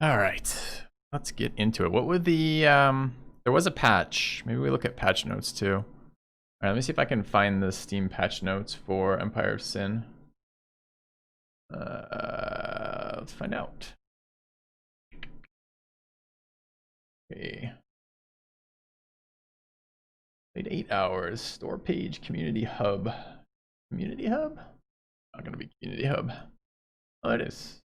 All right, let's get into it. What would the there was a patch. Maybe we look at patch notes too. All right, let me see if I can find the Steam patch notes for Empire of Sin. Let's find out. Okay. Played 8 hours. Store page, community hub. Community hub? Not gonna be community hub. Oh, it is.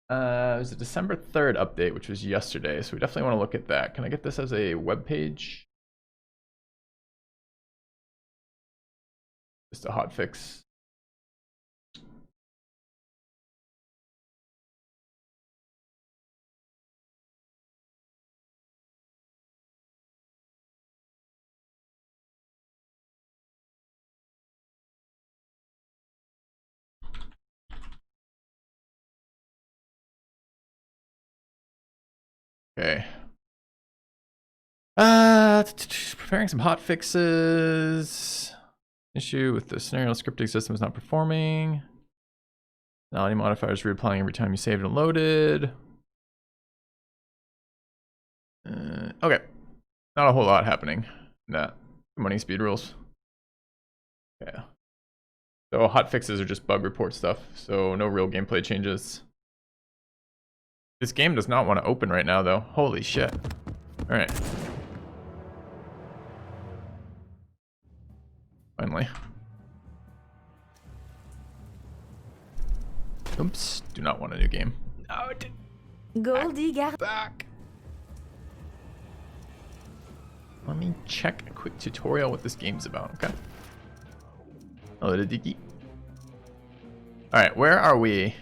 It was a December 3rd update, which was yesterday, so we definitely want to look at that. Can I get this as a web page? Just a hotfix. Okay. Preparing some hot fixes. Issue with the scenario scripting system is not performing. Finality modifiers reapplying every time you saved and loaded. Okay. Not a whole lot happening in that. Good morning, speed rules. Yeah. So hot fixes are just bug report stuff, so no real gameplay changes. This game does not want to open right now, though. Holy shit. All right. Finally. Oops. Do not want a new game. No, it didn't. Goldie Back. Let me check a quick tutorial what this game's about, okay? Oh, the diggy. All right, where are we?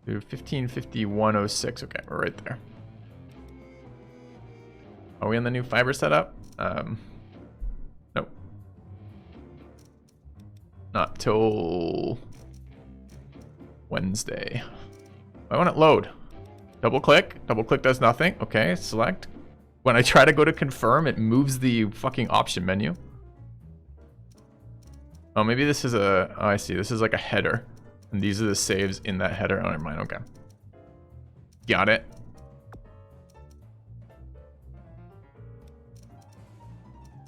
155106. Okay, we're right there. Are we on the new fiber setup? Nope. Not till Wednesday. Why won't it load? Double click. Double click does nothing. Okay, select. When I try to go to confirm, it moves the fucking option menu. Oh, maybe this is a... Oh, I see. This is like a header. And these are the saves in that header. Oh, never mind. Okay. Got it.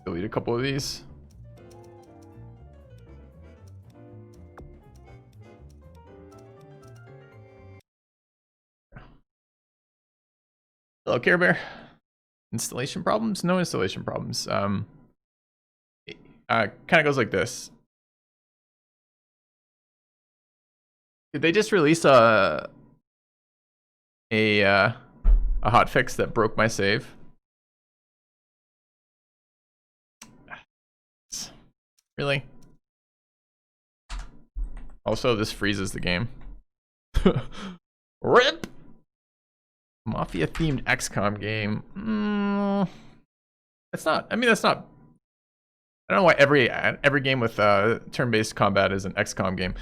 Delete a couple of these. Hello, Care Bear. Installation problems? No installation problems. Kind of goes like this. Did they just release a hotfix that broke my save? Really? Also, this freezes the game. RIP! Mafia-themed XCOM game. That's not... I mean, that's not... I don't know why every game with turn-based combat is an XCOM game.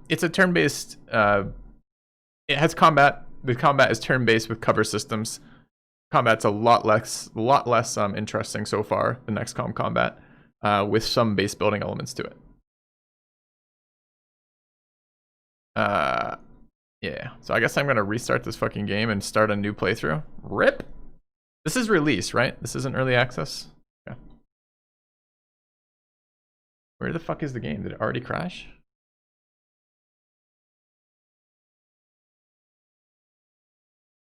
It's a turn-based... it has combat. The combat is turn-based with cover systems. Combat's a lot less interesting so far than XCOM combat, with some base building elements to it. Yeah, so I guess I'm gonna restart this fucking game and start a new playthrough. RIP. This is release, right? This isn't early access. Okay. Where the fuck is the game? Did it already crash?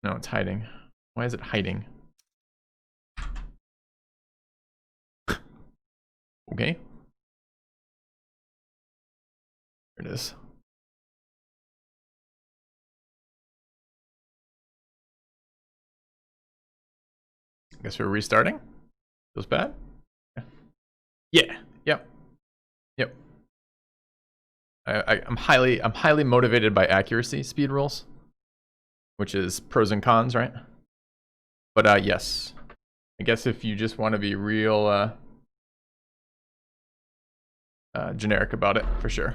No, it's hiding. Why is it hiding? Okay. There it is. I guess we're restarting. Feels bad. Yeah. Yep. Yep. I'm highly motivated by accuracy speed rules, which is pros and cons, right? But yes, I guess if you just want to be real generic about it, for sure.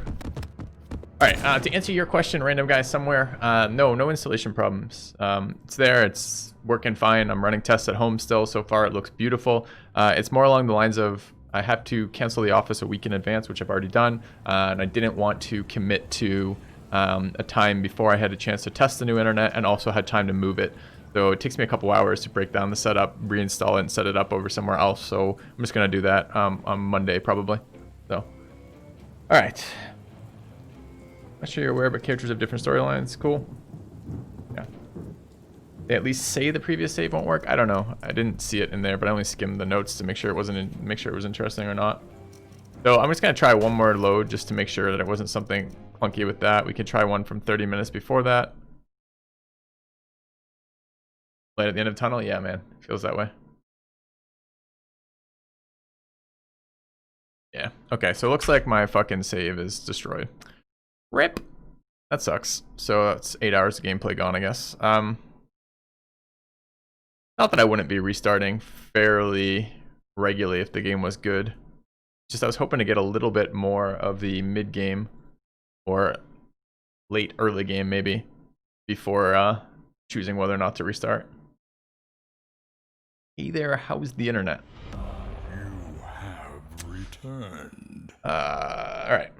All right, to answer your question, random guy somewhere, no installation problems. It's there, it's working fine. I'm running tests at home still. So far, it looks beautiful. It's more along the lines of I have to cancel the office a week in advance, which I've already done, and I didn't want to commit to a time before I had a chance to test the new internet and also had time to move it. So it takes me a couple hours to break down the setup, reinstall it, and set it up over somewhere else. So I'm just going to do that on Monday probably. So, all right. Not sure you're aware, but characters have different storylines. Cool. Yeah. They at least say the previous save won't work. I don't know. I didn't see it in there, but I only skimmed the notes to make sure it wasn't make sure it was interesting or not. So I'm just gonna try one more load just to make sure that it wasn't something clunky with that. We can try one from 30 minutes before that. Light at the end of the tunnel? Yeah, man. It feels that way. Yeah. Okay, so it looks like my fucking save is destroyed. RIP. That sucks. So that's 8 hours of gameplay gone, I guess. Not that I wouldn't be restarting fairly regularly if the game was good. Just I was hoping to get a little bit more of the mid-game or late early game maybe before choosing whether or not to restart. Hey there, how's the internet? You have returned. Alright.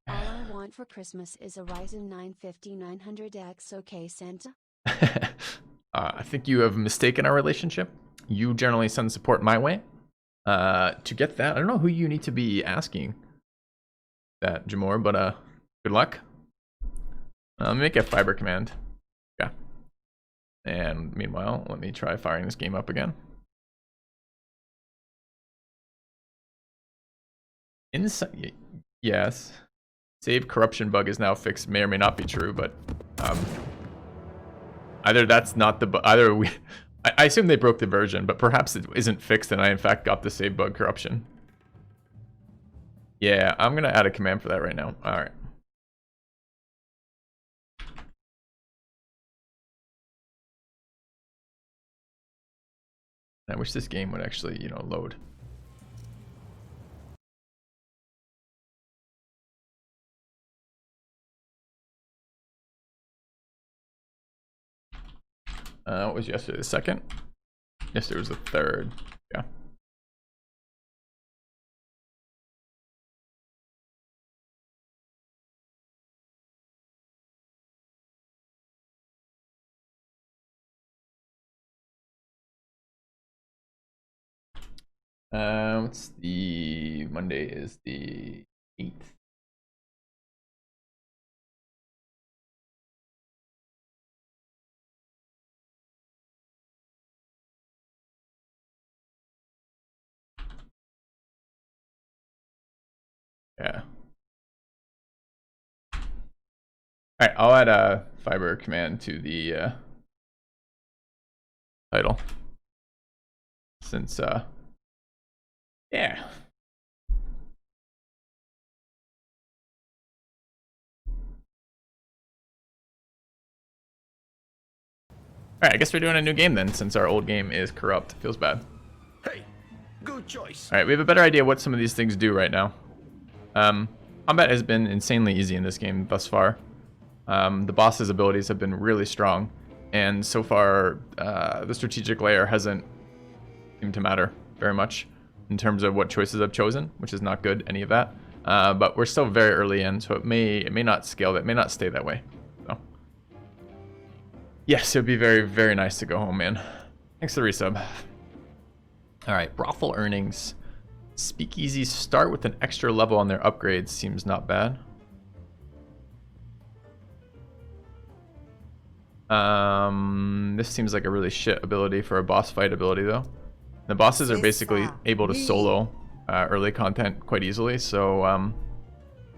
All I want for Christmas is a Ryzen 9 5900X. Okay, Santa? I think you have mistaken our relationship. You generally send support my way. To get that, I don't know who you need to be asking that, Jamor, but good luck. Let me make a fiber command. Yeah. And meanwhile, let me try firing this game up again. Inside, yes. Save corruption bug is now fixed. May or may not be true, but either that's not the either we. I assume they broke the version, but perhaps it isn't fixed, and I in fact got the save bug corruption. Yeah, I'm gonna add a command for that right now. All right. I wish this game would actually, load. What was yesterday? The 2nd? Yesterday was the 3rd. Yeah. What's the Monday is the 8th. Yeah. All right, I'll add a fiber command to the title. Since yeah. Alright, I guess we're doing a new game then, since our old game is corrupt. Feels bad. Hey, good choice. Alright, we have a better idea what some of these things do right now. Combat has been insanely easy in this game thus far. The boss's abilities have been really strong, and so far the strategic layer hasn't seemed to matter very much in terms of what choices I've chosen, which is not good, any of that. But we're still very early in, so it may not scale, that may not stay that way. So yes, it would be very, very nice to go home, man. Thanks for the resub. Alright, brothel earnings. Speakeasies start with an extra level on their upgrades. Seems not bad. This seems like a really shit ability for a boss fight ability, though. The bosses are basically able to solo early content quite easily, so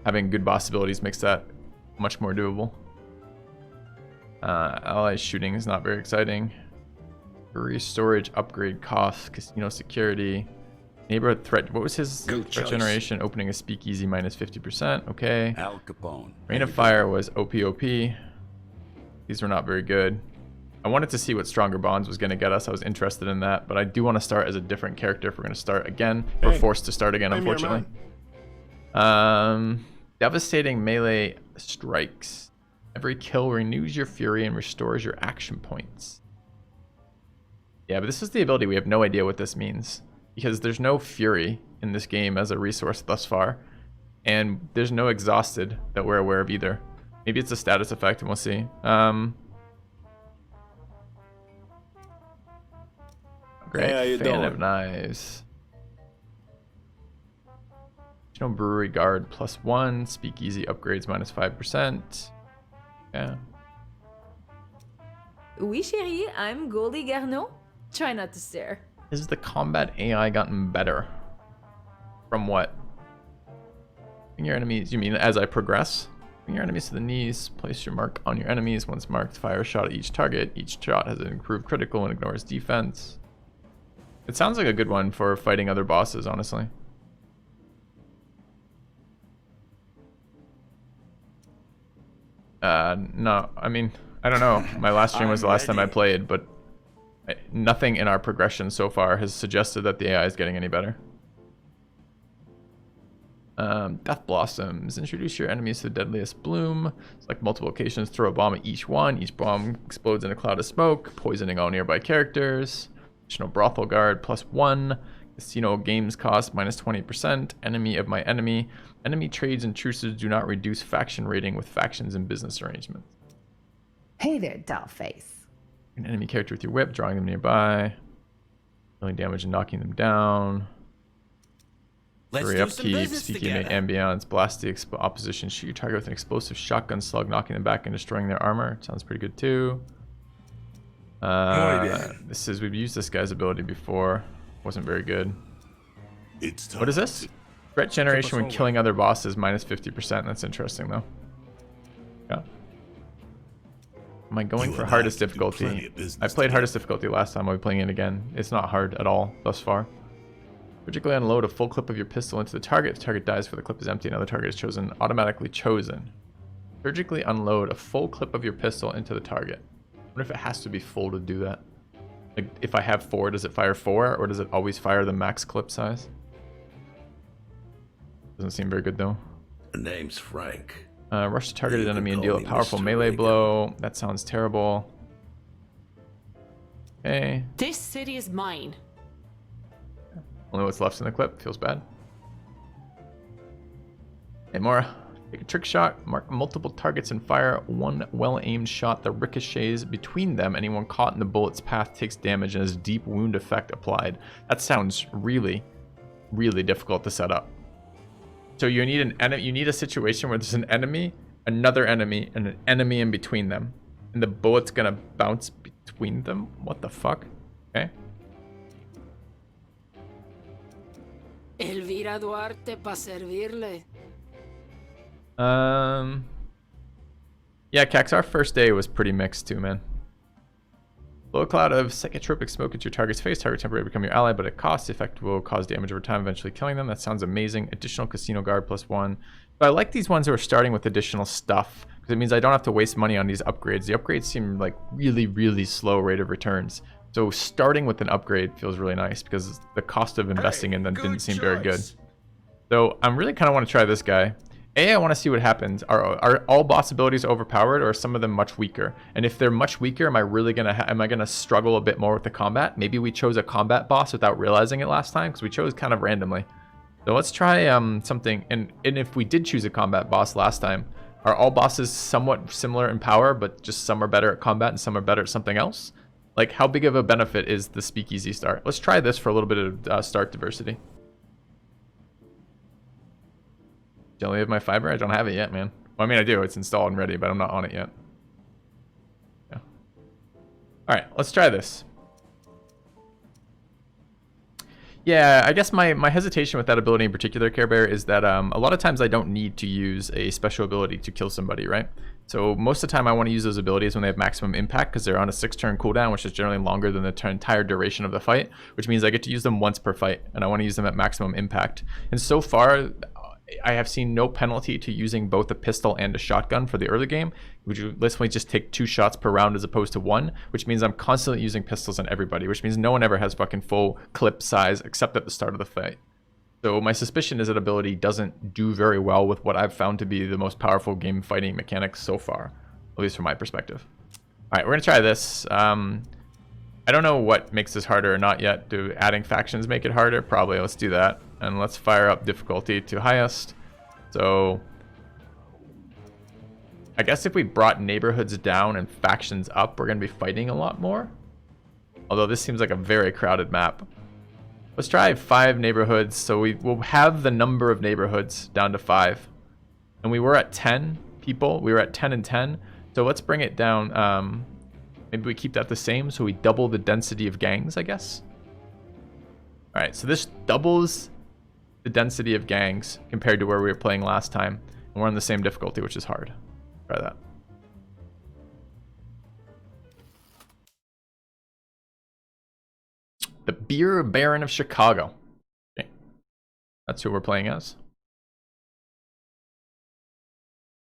having good boss abilities makes that much more doable. Ally shooting is not very exciting. Free storage upgrade costs, casino security, neighborhood threat. What was his threat generation? Opening a speakeasy minus 50%. Okay. Al Capone. Rain of Fire was OPOP. These were not very good. I wanted to see what Stronger Bonds was going to get us. I was interested in that, but I do want to start as a different character if we're going to start again. We're forced to start again, unfortunately. Devastating melee strikes. Every kill renews your fury and restores your action points. Yeah, but this is the ability. We have no idea what this means. because there's no fury in this game as a resource thus far, and there's no exhausted that we're aware of either. Maybe it's a status effect, and we'll see. Great, Hey, how you fan of doing? knives. No brewery guard +1, speakeasy upgrades -5%. Yeah. Oui, chérie, I'm Goldie Garneau. Try not to stare. Has the combat AI gotten better? From what? Bring your enemies, you mean as I progress? Bring your enemies to the knees, place your mark on your enemies. Once marked, fire a shot at each target. Each shot has an improved critical and ignores defense. It sounds like a good one for fighting other bosses, honestly. No, I mean, I don't know. My last stream was the last time I played, but nothing in our progression so far has suggested that the AI is getting any better. Death Blossoms. Introduce your enemies to the deadliest bloom. Select multiple locations, throw a bomb at each one. Each bomb explodes in a cloud of smoke, poisoning all nearby characters. Additional Brothel Guard +1. Casino games cost -20%. Enemy of my enemy. Enemy trades and truces do not reduce faction rating with factions and business arrangements. Hey there, dollface. An enemy character with your whip, drawing them nearby. Dealing damage and knocking them down. Let's Hurry do up, some keep business speaking together. ambience. Blast the opposition. Shoot your target with an explosive shotgun slug, knocking them back and destroying their armor. Sounds pretty good too. This is, we've used this guy's ability before. Wasn't very good. It's time. What is this? Threat generation when killing other bosses -50%. That's interesting though. Yeah. Am I going You for and hardest I can do plenty difficulty? of business I played together. hardest difficulty last time. I'll be playing it again. It's not hard at all thus far. Surgically unload a full clip of your pistol into the target. If the target dies before the clip is empty, another target is chosen. Automatically chosen. Surgically unload a full clip of your pistol into the target. I wonder if it has to be full to do that. Like, if I have 4, does it fire 4, or does it always fire the max clip size? Doesn't seem very good though. The name's Frank. Rush the targeted You can enemy and call deal a me powerful Mr. melee Reagan. blow. That sounds terrible. Okay. This city is mine. Only what's left in the clip. Feels bad. Hey, Mora. Take a trick shot. Mark multiple targets and fire one well-aimed shot that ricochets between them. Anyone caught in the bullet's path takes damage and has deep wound effect applied. That sounds really, really difficult to set up. So you need an enemy. You need a situation where there's an enemy, another enemy, and an enemy in between them, and the bullet's gonna bounce between them. What the fuck? Okay. Elvira Duarte pa servirle. Yeah, Cax, our first day was pretty mixed too, man. Blow a cloud of psychotropic smoke into your target's face. Target temporarily become your ally, but at cost, the effect will cause damage over time, eventually killing them. That sounds amazing. Additional casino guard +1. But I like these ones who are starting with additional stuff, because it means I don't have to waste money on these upgrades. The upgrades seem like really, really slow rate of returns. So starting with an upgrade feels really nice, because the cost of investing in them didn't seem very good. So I'm really kind of want to try this guy. I want to see what happens. Are all boss abilities overpowered, or are some of them much weaker? And if they're much weaker, am I really gonna struggle a bit more with the combat? Maybe we chose a combat boss without realizing it last time, because we chose kind of randomly. So let's try something. And if we did choose a combat boss last time, are all bosses somewhat similar in power, but just some are better at combat and some are better at something else? Like, how big of a benefit is the speakeasy start? Let's try this for a little bit of start diversity. Do you only have my fiber? I don't have it yet, man. Well, I mean, I do. It's installed and ready, but I'm not on it yet. Yeah. All right, let's try this. Yeah, I guess my hesitation with that ability in particular, Care Bear, is that a lot of times I don't need to use a special ability to kill somebody, right? So most of the time I want to use those abilities when they have maximum impact, because they're on a 6-turn cooldown, which is generally longer than the entire duration of the fight, which means I get to use them once per fight, and I want to use them at maximum impact. And so far, I have seen no penalty to using both a pistol and a shotgun for the early game, which would literally just take 2 shots per round as opposed to 1, which means I'm constantly using pistols on everybody, which means no one ever has fucking full clip size except at the start of the fight. So my suspicion is that ability doesn't do very well with what I've found to be the most powerful game fighting mechanics so far, at least from my perspective. All right, we're gonna try this. I don't know what makes this harder or not yet. Do adding factions make it harder? Probably. Let's do that. And let's fire up difficulty to highest. So I guess if we brought neighborhoods down and factions up, we're going to be fighting a lot more. Although this seems like a very crowded map. Let's try 5 neighborhoods. So we will have the number of neighborhoods down to 5. And we were at 10 people. We were at 10 and 10. So let's bring it down. Maybe we keep that the same. So we double the density of gangs, I guess. All right. So this doubles the density of gangs compared to where we were playing last time. And we're on the same difficulty, which is hard. Try that. The Beer Baron of Chicago. Okay. That's who we're playing as.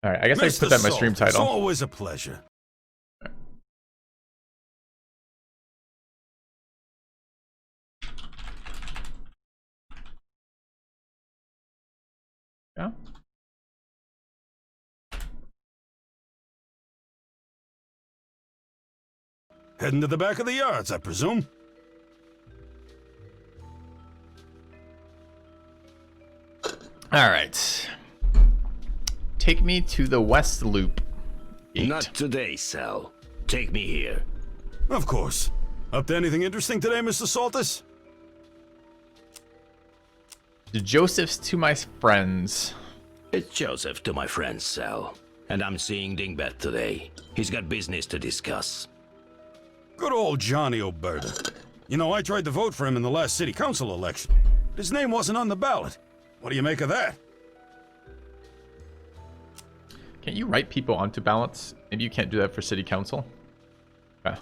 All right, I guess I put that in my stream title. It's always a pleasure. Yeah. Heading to the back of the yards, I presume. All right. Take me to the West Loop. Gate. Not today, Sal. Take me here. Of course. Up to anything interesting today, Mr. Saltus? Joseph's to my friends. It's Joseph to my friends, Sal. And I'm seeing Dingbat today. He's got business to discuss. Good old Johnny Oberta. You know, I tried to vote for him in the last city council election. His name wasn't on the ballot. What do you make of that? Can't you write people onto ballots? Maybe you can't do that for city council. Okay.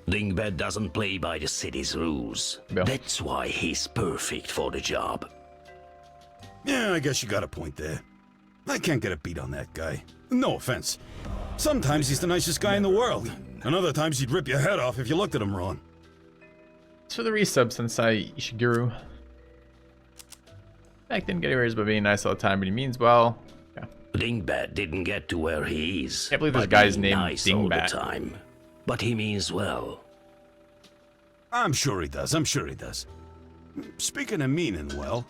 Dingbat doesn't play by the city's rules. Bill. That's why he's perfect for the job. Yeah, I guess you got a point there. I can't get a beat on that guy. No offense. Sometimes he's the nicest guy in the world. And other times he'd rip your head off if you looked at him wrong. It's for the resub, Sensei Ishiguro. Back didn't get erased by being nice all the time, but he means well. Yeah. Dingbat didn't get to where he is. Can't believe this by guy's being named nice all the Dingbat. time. But he means well. I'm sure he does. I'm sure he does. Speaking of meaning well,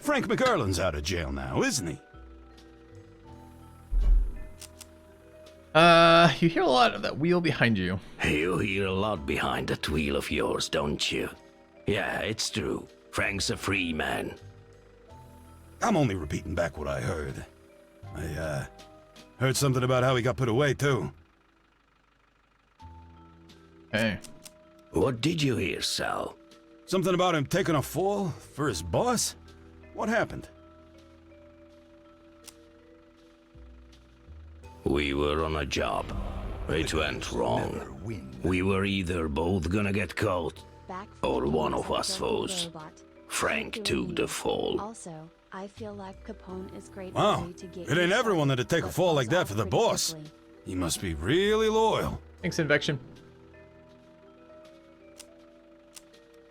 Frank McErlin's out of jail now, isn't he? You hear a lot of that wheel behind you. You hear a lot behind that wheel of yours, don't you? Yeah, it's true. Frank's a free man. I'm only repeating back what I heard. I, heard something about how he got put away, too. Hey. What did you hear, Sal? Something about him taking a fall for his boss? What happened? We were on a job. It went wrong. We were either both gonna get caught, Back or one of from us the was. robot. Frank Thank took you. the fall. Also, I feel like Capone is great. Wow, way to get it ain't you everyone started, that'd take a but fall like falls that off for the pretty boss. quickly. He must be really loyal. Thanks, Infection.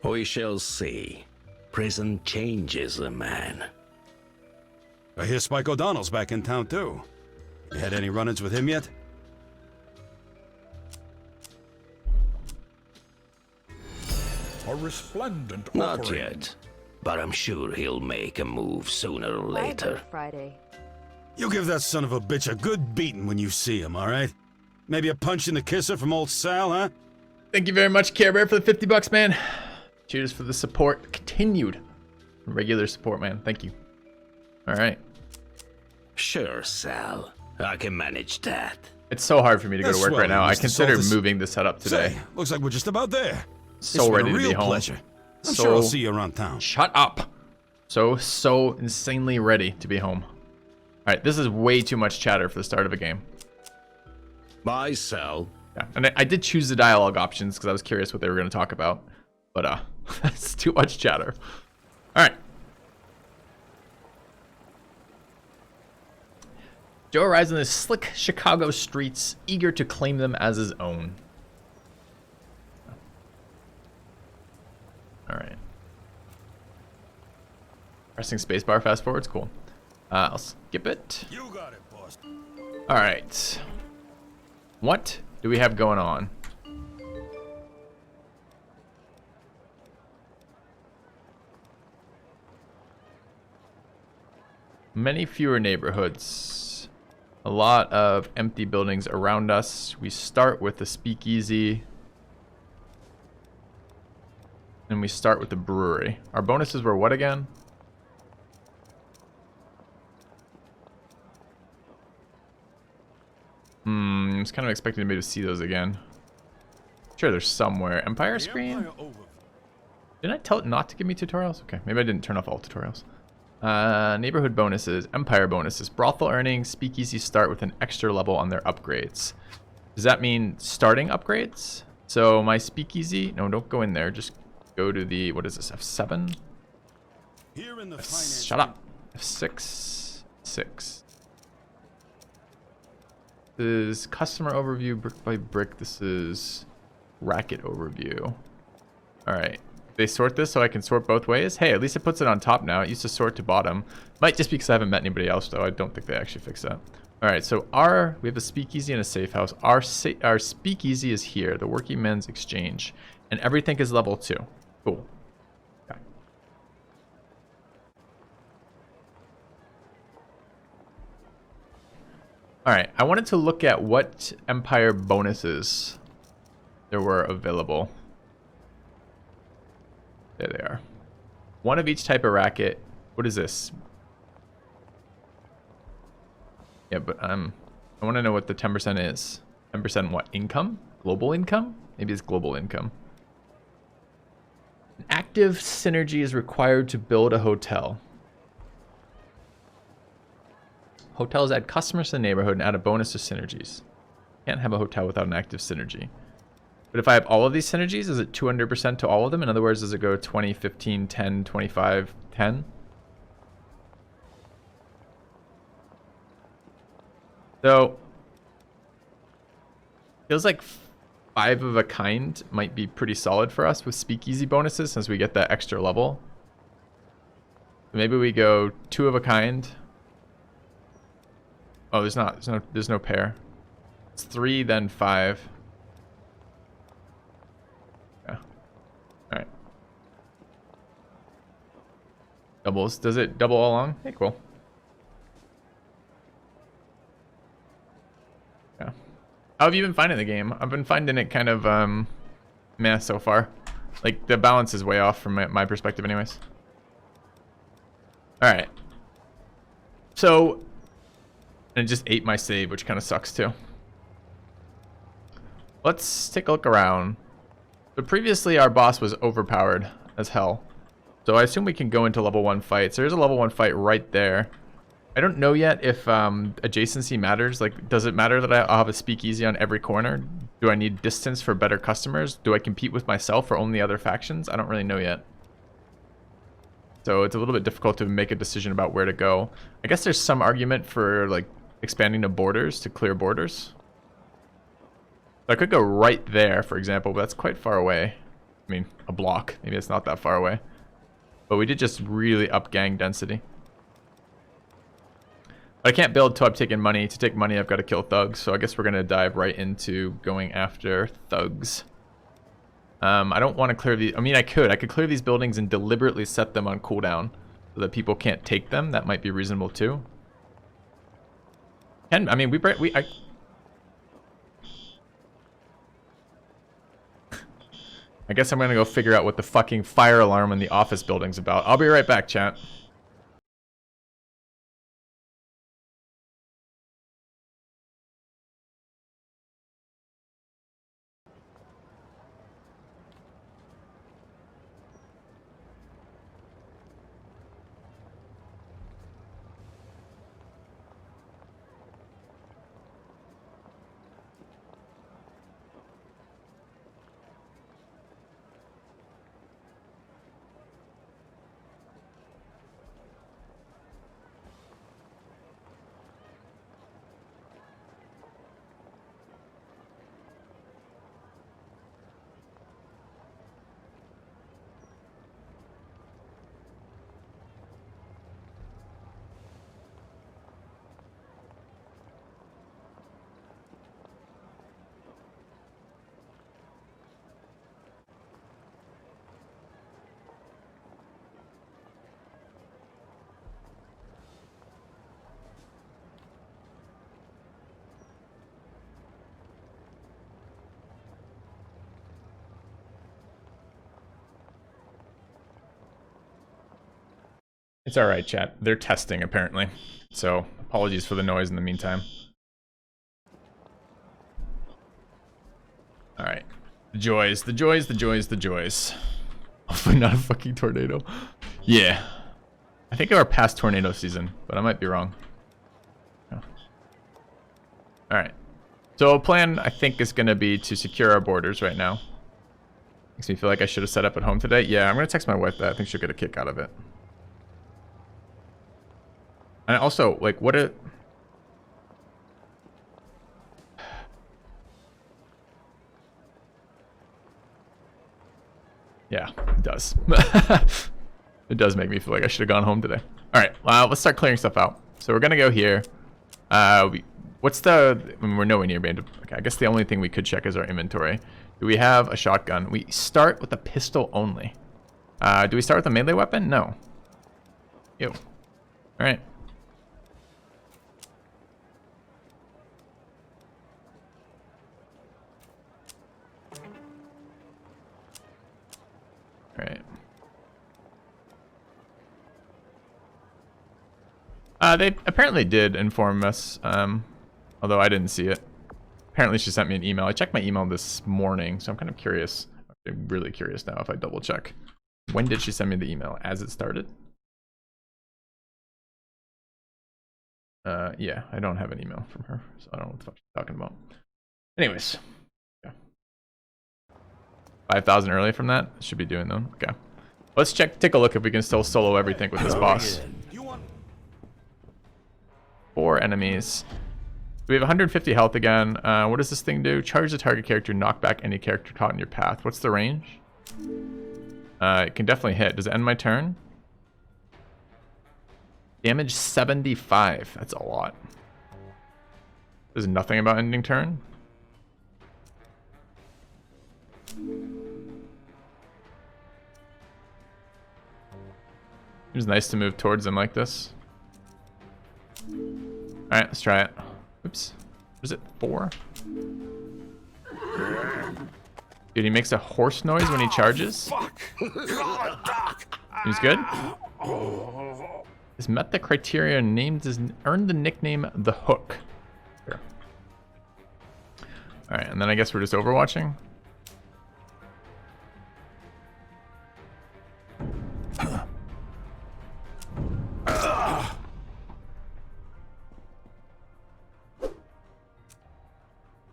We shall see. Prison changes a man. I hear Spike O'Donnell's back in town, too. You had any run-ins with him yet? A resplendent Not offering. yet. But I'm sure he'll make a move sooner or later. Friday. You give that son of a bitch a good beating when you see him, all right? Maybe a punch in the kisser from old Sal, huh? Thank you very much, Care Bear, for the 50 bucks, man. Cheers for the support. Continued regular support, man. Thank you. All right. Sure, Sal. I can manage that. It's so hard for me to go That's to work right now. swell, I Mr. considered Saltus. moving the setup today. Say, looks like we're just about there. So It's been ready a to real be home. pleasure. I'm So- sure I'll see you around town. Shut up. So insanely ready to be home. All right, this is way too much chatter for the start of a game. Bye, Sal. Yeah, and I did choose the dialogue options because I was curious what they were going to talk about. But that's too much chatter. All right. Joe arrives in the slick Chicago streets, eager to claim them as his own. All right. Pressing spacebar fast forwards, cool. I'll skip it. You got it, boss. All right. What do we have going on? Many fewer neighborhoods. A lot of empty buildings around us. We start with the speakeasy. And we start with the brewery. Our bonuses were what again? I was kind of expecting maybe to see those again. Sure, there's somewhere. Empire screen? Didn't I tell it not to give me tutorials? Okay, maybe I didn't turn off all tutorials. Neighborhood bonuses, Empire bonuses, brothel earnings, speakeasy start with an extra level on their upgrades. Does that mean starting upgrades? So my speakeasy, no, don't go in there. Just go to the, what is this, F7? Here in the Shut up. F6, 6. This is customer overview, brick by brick. This is racket overview. All right. They sort this so I can sort both ways. Hey, at least it puts it on top now. It used to sort to bottom. Might just be because I haven't met anybody else, though. I don't think they actually fixed that. All right, so we have a speakeasy and a safe house. Our speakeasy is here, the Working Men's Exchange, and everything is level 2. Cool. Okay. All right, I wanted to look at what Empire bonuses there were available. There they are. One of each type of racket. What is this? Yeah, but I want to know what the 10% is. 10% what? Income? Global income? Maybe it's global income. An active synergy is required to build a hotel. Hotels add customers to the neighborhood and add a bonus to synergies. Can't have a hotel without an active synergy. But if I have all of these synergies, is it 200% to all of them? In other words, does it go 20, 15, 10, 25, 10? So, feels like 5 of a kind might be pretty solid for us with speakeasy bonuses since we get that extra level. Maybe we go 2 of a kind. Oh, there's no pair. It's 3, then 5. Alright. Doubles. Does it double all along? Hey, cool. Yeah. How have you been finding the game? I've been finding it kind of, meh so far. Like, the balance is way off from my perspective anyways. Alright. So, and it just ate my save, which kind of sucks too. Let's take a look around. But previously our boss was overpowered as hell. So I assume we can go into level 1 fights. There's a level 1 fight right there. I don't know yet if adjacency matters. Like, does it matter that I'll have a speakeasy on every corner? Do I need distance for better customers? Do I compete with myself or only other factions? I don't really know yet. So it's a little bit difficult to make a decision about where to go. I guess there's some argument for like expanding the borders to clear borders. So I could go right there, for example, but that's quite far away. I mean, a block. Maybe it's not that far away. But we did just really up gang density. But I can't build till I've taken money. To take money, I've got to kill thugs. So I guess we're going to dive right into going after thugs. I don't want to clear the... I mean, I could clear these buildings and deliberately set them on cooldown so that people can't take them. That might be reasonable too. I mean, I guess I'm gonna go figure out what the fucking fire alarm in the office building's about. I'll be right back, chat. It's alright, chat. They're testing, apparently. So, apologies for the noise in the meantime. Alright. The joys, the joys, the joys, the joys. Hopefully not a fucking tornado. Yeah. I think we're past tornado season, but I might be wrong. Yeah. Alright. So, plan, I think, is going to be to secure our borders right now. Makes me feel like I should have set up at home today. Yeah, I'm going to text my wife that. I think she'll get a kick out of it. And also, like, what a... Yeah, it does. It does make me feel like I should have gone home today. Alright, let's start clearing stuff out. So we're going to go here. What's the... I mean, we're nowhere near being... Okay, I guess the only thing we could check is our inventory. Do we have a shotgun? We start with a pistol only. Do we start with a melee weapon? No. Ew. Alright. Alright. They apparently did inform us, although I didn't see it. Apparently she sent me an email. I checked my email this morning, so I'm kind of curious. I'm really curious now if I double check. When did she send me the email? As it started? Yeah, I don't have an email from her, so I don't know what the fuck she's talking about. Anyways. Yeah. 5,000 early from that? Should be doing them. Okay. Let's take a look if we can still solo everything with this boss. 4 enemies. We have 150 health again. What does this thing do? Charge the target character, knock back any character caught in your path. What's the range? It can definitely hit. Does it end my turn? Damage 75. That's a lot. There's nothing about ending turn. It's nice to move towards them like this. Alright, let's try it. Oops. What is it? 4? Dude, he makes a horse noise when he charges. He's good. Has met the criteria and earned the nickname The Hook. Here. Alright, and then I guess we're just overwatching.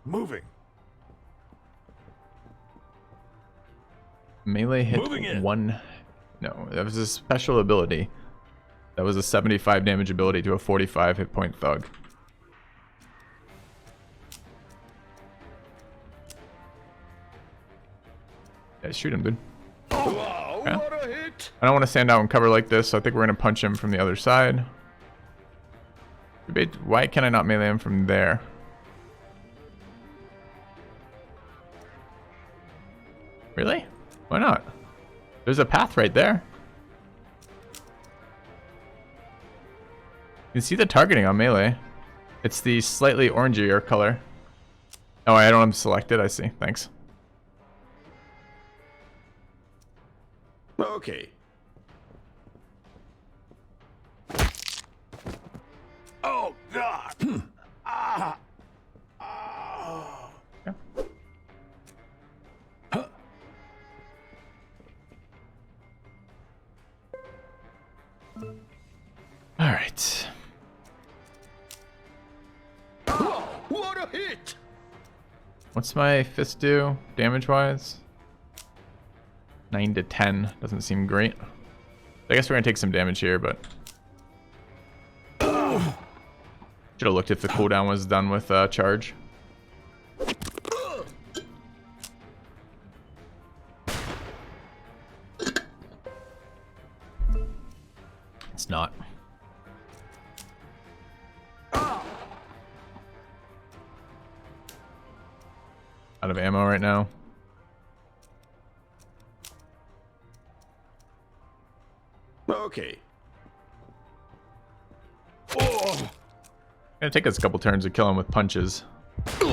Moving. Melee hit 1. No, that was a special ability. That was a 75 damage ability to a 45 hit point thug. Yeah, shoot him, dude. Okay. I don't want to stand out and cover like this, so I think we're going to punch him from the other side. Why can I not melee him from there? Really? Why not? There's a path right there. You can see the targeting on melee. It's the slightly orangier color. Oh, I don't have them selected. I see. Thanks. Okay. Oh, God! Ah! Ah! Okay. All right. What a hit! What's my fist do, damage-wise? 9 to 10. Doesn't seem great. I guess we're gonna take some damage here, but... Should have looked if the cooldown was done with charge. It's not. Out of ammo right now. Okay. Gonna take us a couple turns to kill him with punches. A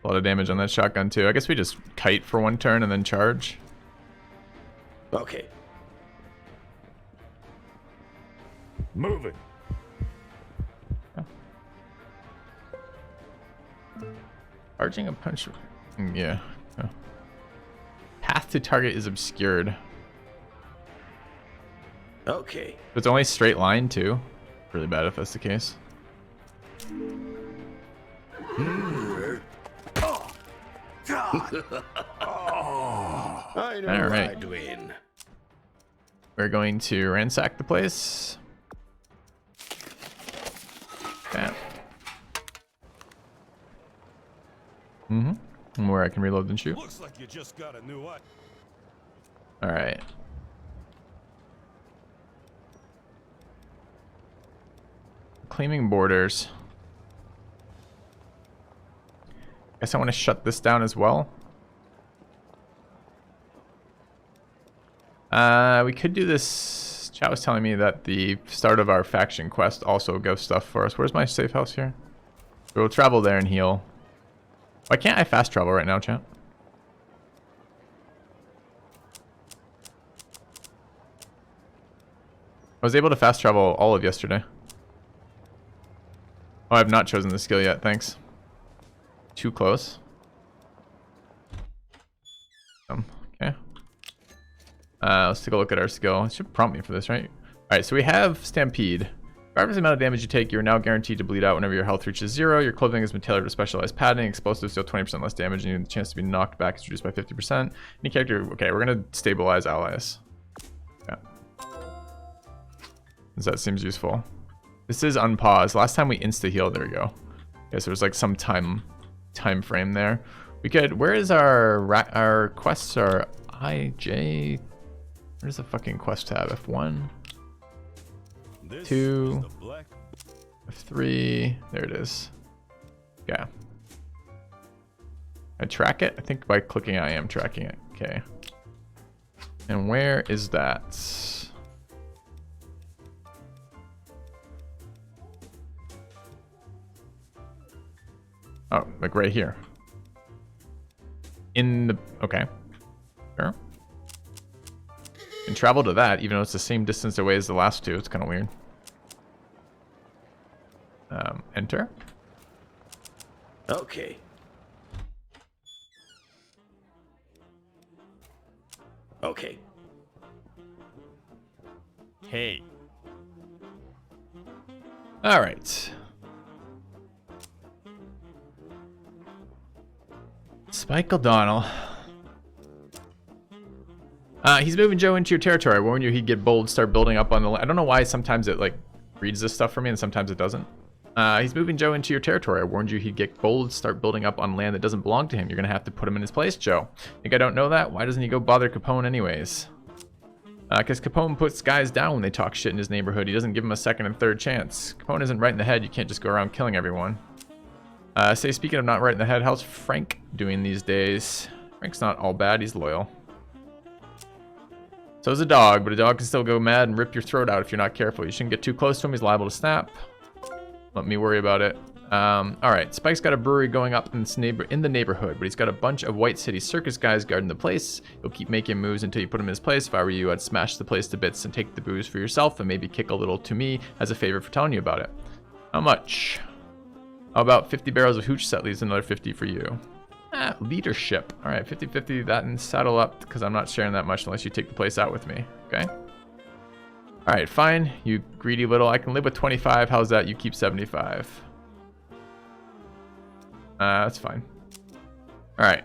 lot of damage on that shotgun too. I guess we just kite for 1 turn and then charge. Okay. Moving. Charging a punch. Yeah. Oh. Path to target is obscured. Okay. But it's only straight line too. Really bad if that's the case. I know All right. I'd win. We're going to ransack the place. Yeah. Where I can reload and shoot. Looks like you just got a new eye. All right. Claiming borders. Guess I want to shut this down as well. We could do this. Chat was telling me that the start of our faction quest also goes stuff for us. Where's my safe house here? We'll travel there and heal. Why can't I fast travel right now, chat? I was able to fast travel all of yesterday. Oh, I have not chosen the skill yet, thanks. Too close. Okay. Let's take a look at our skill. It should prompt me for this, right? Alright, so we have Stampede. Regardless of the amount of damage you take, you are now guaranteed to bleed out whenever your health reaches 0. Your clothing has been tailored with specialized padding. Explosives deal 20% less damage, and the chance to be knocked back is reduced by 50%. Any character... Okay, we're going to stabilize allies. Yeah. That seems useful. This is unpause. Last time we insta-heal, there we go. Yes, there was like some time frame there. We could... Where is our quests? Are IJ... Where's the fucking quest tab? F1... 2, F3, there it is. Yeah. I track it? I think by clicking I am tracking it. Okay. And where is that? Oh, like right here. In the... Okay. Sure. And travel to that, even though it's the same distance away as the last two. It's kind of weird. Enter. Okay. Okay. Hey. All right. Spike O'Donnell. He's moving Joe into your territory. I warned you he'd get bold, start building up on the... I don't know why sometimes it like reads this stuff for me and sometimes it doesn't. He's moving Joe into your territory. I warned you he'd get bold, start building up on land that doesn't belong to him. You're going to have to put him in his place, Joe. Think I don't know that? Why doesn't he go bother Capone anyways? Because Capone puts guys down when they talk shit in his neighborhood. He doesn't give them a second and third chance. Capone isn't right in the head. You can't just go around killing everyone. Speaking of not right in the head, how's Frank doing these days? Frank's not all bad. He's loyal. So is a dog, but a dog can still go mad and rip your throat out if you're not careful. You shouldn't get too close to him. He's liable to snap. Let me worry about it. All right, Spike's got a brewery going up in the neighborhood, but he's got a bunch of White City circus guys guarding the place. He'll keep making moves until you put him in his place. If I were you, I'd smash the place to bits and take the booze for yourself and maybe kick a little to me as a favor for telling you about it. How much? How about 50 barrels of hooch set leaves another 50 for you? Leadership. All right, 50-50 that and saddle up because I'm not sharing that much unless you take the place out with me. Okay. All right, fine. You greedy little. I can live with 25. How's that? You keep 75. That's fine. All right.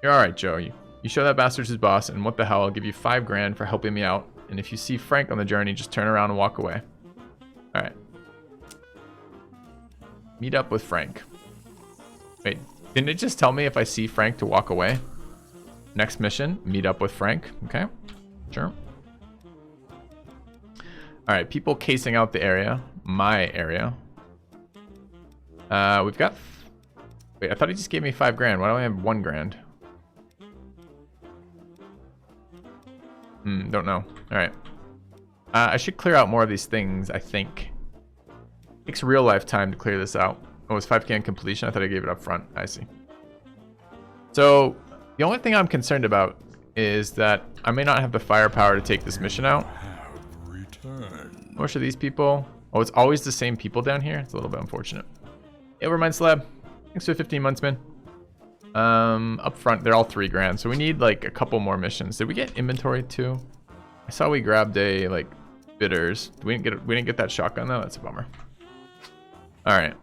You're all right, Joe. You show that bastard's his boss, and what the hell? I'll give you 5 grand for helping me out. And if you see Frank on the journey, just turn around and walk away. All right. Meet up with Frank. Wait, didn't it just tell me if I see Frank to walk away? Next mission, meet up with Frank. Okay, sure. All right, people casing out the area. My area. We've got... Wait, I thought he just gave me 5 grand. Why do I have 1 grand? Don't know. All right. I should clear out more of these things, I think. It takes real life time to clear this out. Oh, it's 5k on completion? I thought I gave it up front. I see. So, the only thing I'm concerned about is that I may not have the firepower to take this mission out. turn. Most of these people. Oh, it's always the same people down here. It's a little bit unfortunate. Hey, mind Slab. Thanks for 15 months, man. Up front, they're all 3 grand. So we need like a couple more missions. Did we get inventory too? I saw we grabbed a like bitters. We didn't get that shotgun though. That's a bummer. All right.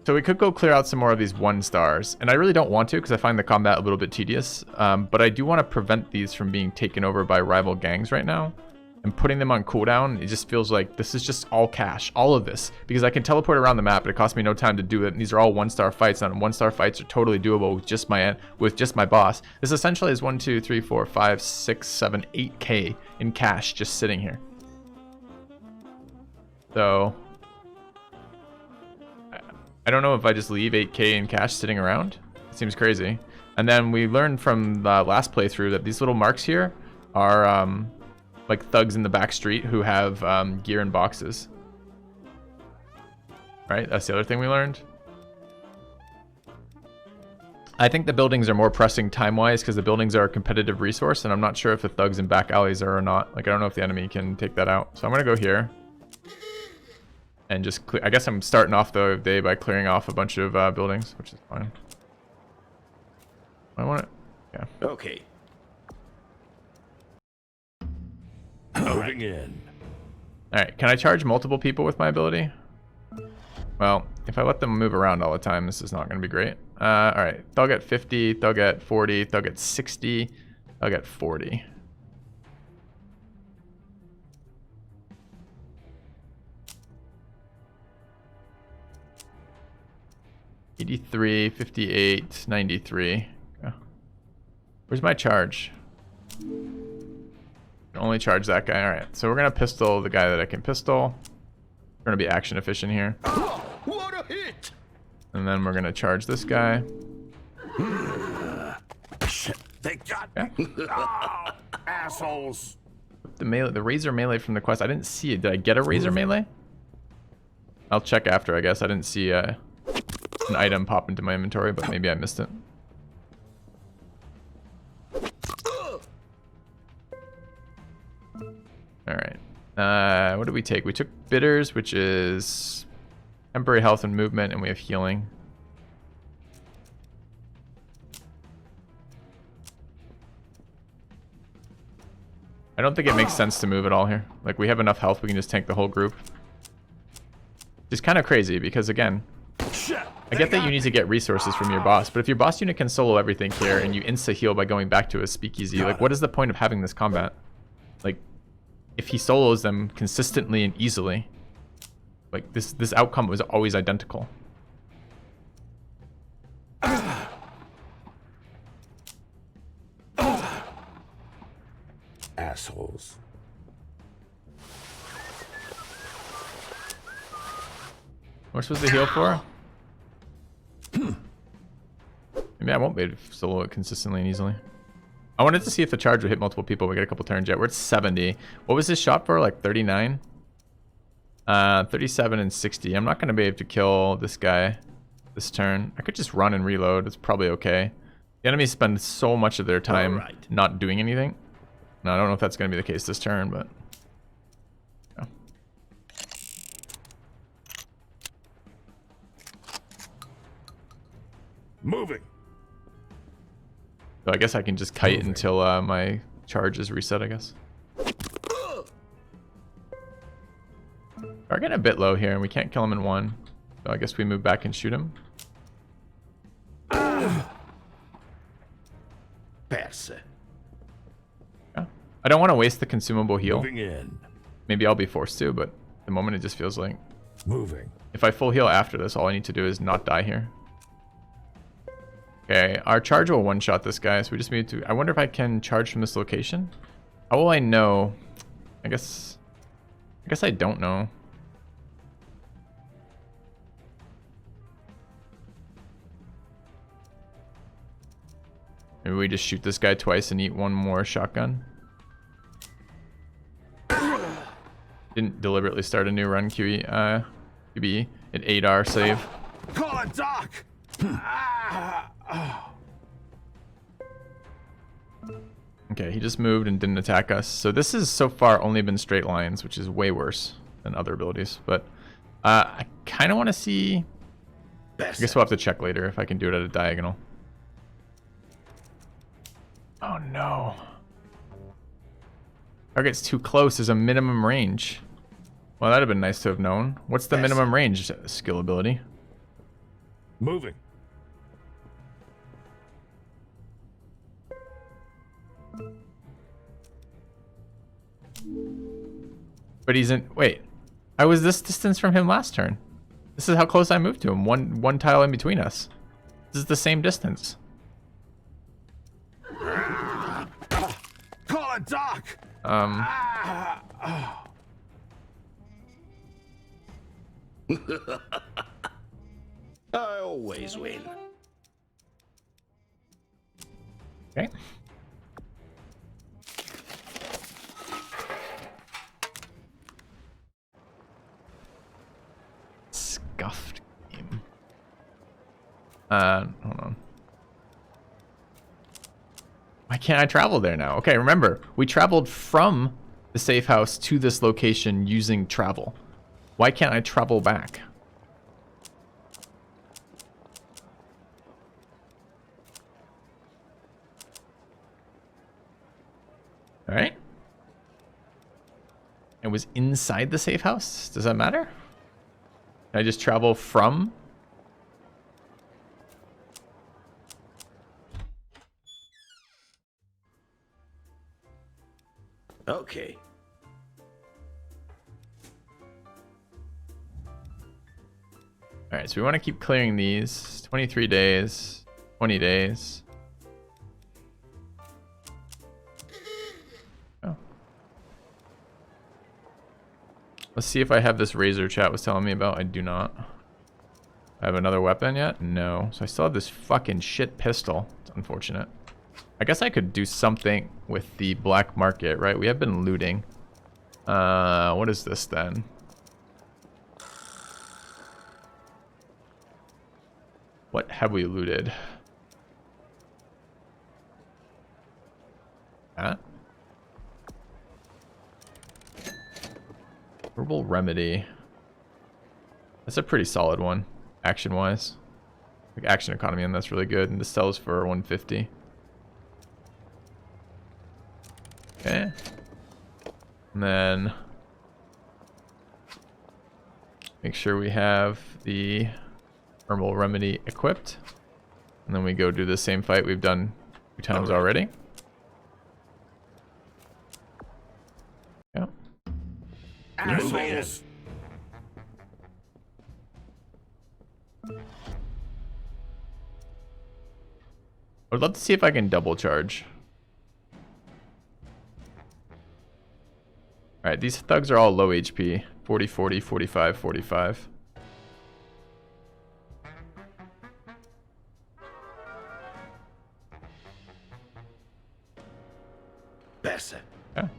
So we could go clear out some more of these 1 stars, and I really don't want to because I find the combat a little bit tedious. But I do want to prevent these from being taken over by rival gangs right now. And putting them on cooldown, it just feels like this is just all cash, all of this, because I can teleport around the map, but it costs me no time to do it. And these are all 1-star fights, and 1-star fights are totally doable with just my boss. This essentially is 1, 2, 3, 4, 5, 6, 7, 8K in cash just sitting here. So I don't know if I just leave 8K in cash sitting around. It seems crazy. And then we learned from the last playthrough that these little marks here are like thugs in the back street who have gear in boxes. Right? That's the other thing we learned. I think the buildings are more pressing time-wise because the buildings are a competitive resource, and I'm not sure if the thugs in back alleys are or not. Like, I don't know if the enemy can take that out. So I'm going to go here. And just clear. I guess I'm starting off the day by clearing off a bunch of buildings, which is fine. I want it. Yeah. Okay. Moving in. Alright, can I charge multiple people with my ability? Well, if I let them move around all the time, this is not going to be great. Alright, they'll get 50, they'll get 40, they'll get 60, they'll get 40. $83, $58, $93. Yeah. Where's my charge? Only charge that guy. All right, so we're gonna pistol the guy that I can pistol. We're gonna be action efficient here. What a hit! And then we're gonna charge this guy. They got me. Oh, assholes. The razor melee from the quest. I didn't see it. Did I get a razor melee? I'll check after, I guess. I didn't see an item pop into my inventory, but maybe I missed it. Alright. What did we take? We took bitters, which is temporary health and movement, and we have healing. I don't think it makes sense to move at all here. Like, we have enough health, we can just tank the whole group. It's kind of crazy because, again, I get that you need to get resources from your boss, but if your boss unit can solo everything here and you insta-heal by going back to a speakeasy, like, what is the point of having this combat? Like, if he solos them consistently and easily, like, this outcome was always identical. Assholes. What supposed to heal for? Maybe I won't be able to solo it consistently and easily. I wanted to see if the charge would hit multiple people. We got a couple turns yet. We're at 70. What was this shot for? Like 39? 37 and 60. I'm not going to be able to kill this guy this turn. I could just run and reload. It's probably okay. The enemies spend so much of their time not doing anything. Now, I don't know if that's going to be the case this turn, but... yeah. Moving. So I guess I can just kite until my charge is reset, I guess. We're getting a bit low here, and we can't kill him in one. So I guess we move back and shoot him. Pass. Yeah. I don't want to waste the consumable heal. Moving in. Maybe I'll be forced to, but at the moment it just feels like... Moving. if I full heal after this, all I need to do is not die here. Okay, our charge will one-shot this guy, so we just need to... I wonder if I can charge from this location? How will I know? I guess I don't know. Maybe we just shoot this guy twice and eat one more shotgun. Didn't deliberately start a new run, QBE. An 8R save. Call it Doc! Okay, he just moved and didn't attack us. So this has so far only been straight lines, which is way worse than other abilities. But I kind of want to see... I guess we'll have to check later if I can do it at a diagonal. Oh no. Target's too close is a minimum range. Well, that'd have been nice to have known. What's the minimum range skill ability? Moving. But he's in... Wait. I was this distance from him last turn. This is how close I moved to him. One tile in between us. This is the same distance. Call it Doc! I always win. Okay. Scuffed game. Hold on. Why can't I travel there now? Okay, remember, we traveled from the safe house to this location using travel. Why can't I travel back? All right. It was inside the safe house. Does that matter? Can I just travel from? Okay. All right, so we want to keep clearing these. 23 days, 20 days. Oh. Let's see if I have this razor chat was telling me about. I do not. I have another weapon yet? No. So I still have this fucking shit pistol. It's unfortunate. I guess I could do something with the black market, right? We have been looting. What is this then? What have we looted? That? Herbal remedy. That's a pretty solid one, action-wise. Like action economy, and that's really good. And this sells for 150. Okay. And then make sure we have the herbal remedy equipped. And then we go do the same fight we've done 2 times already. Yeah. Assholes! I would love to see if I can double charge. Alright, these thugs are all low HP. 40, 40, 45, 45. Besser. Yeah.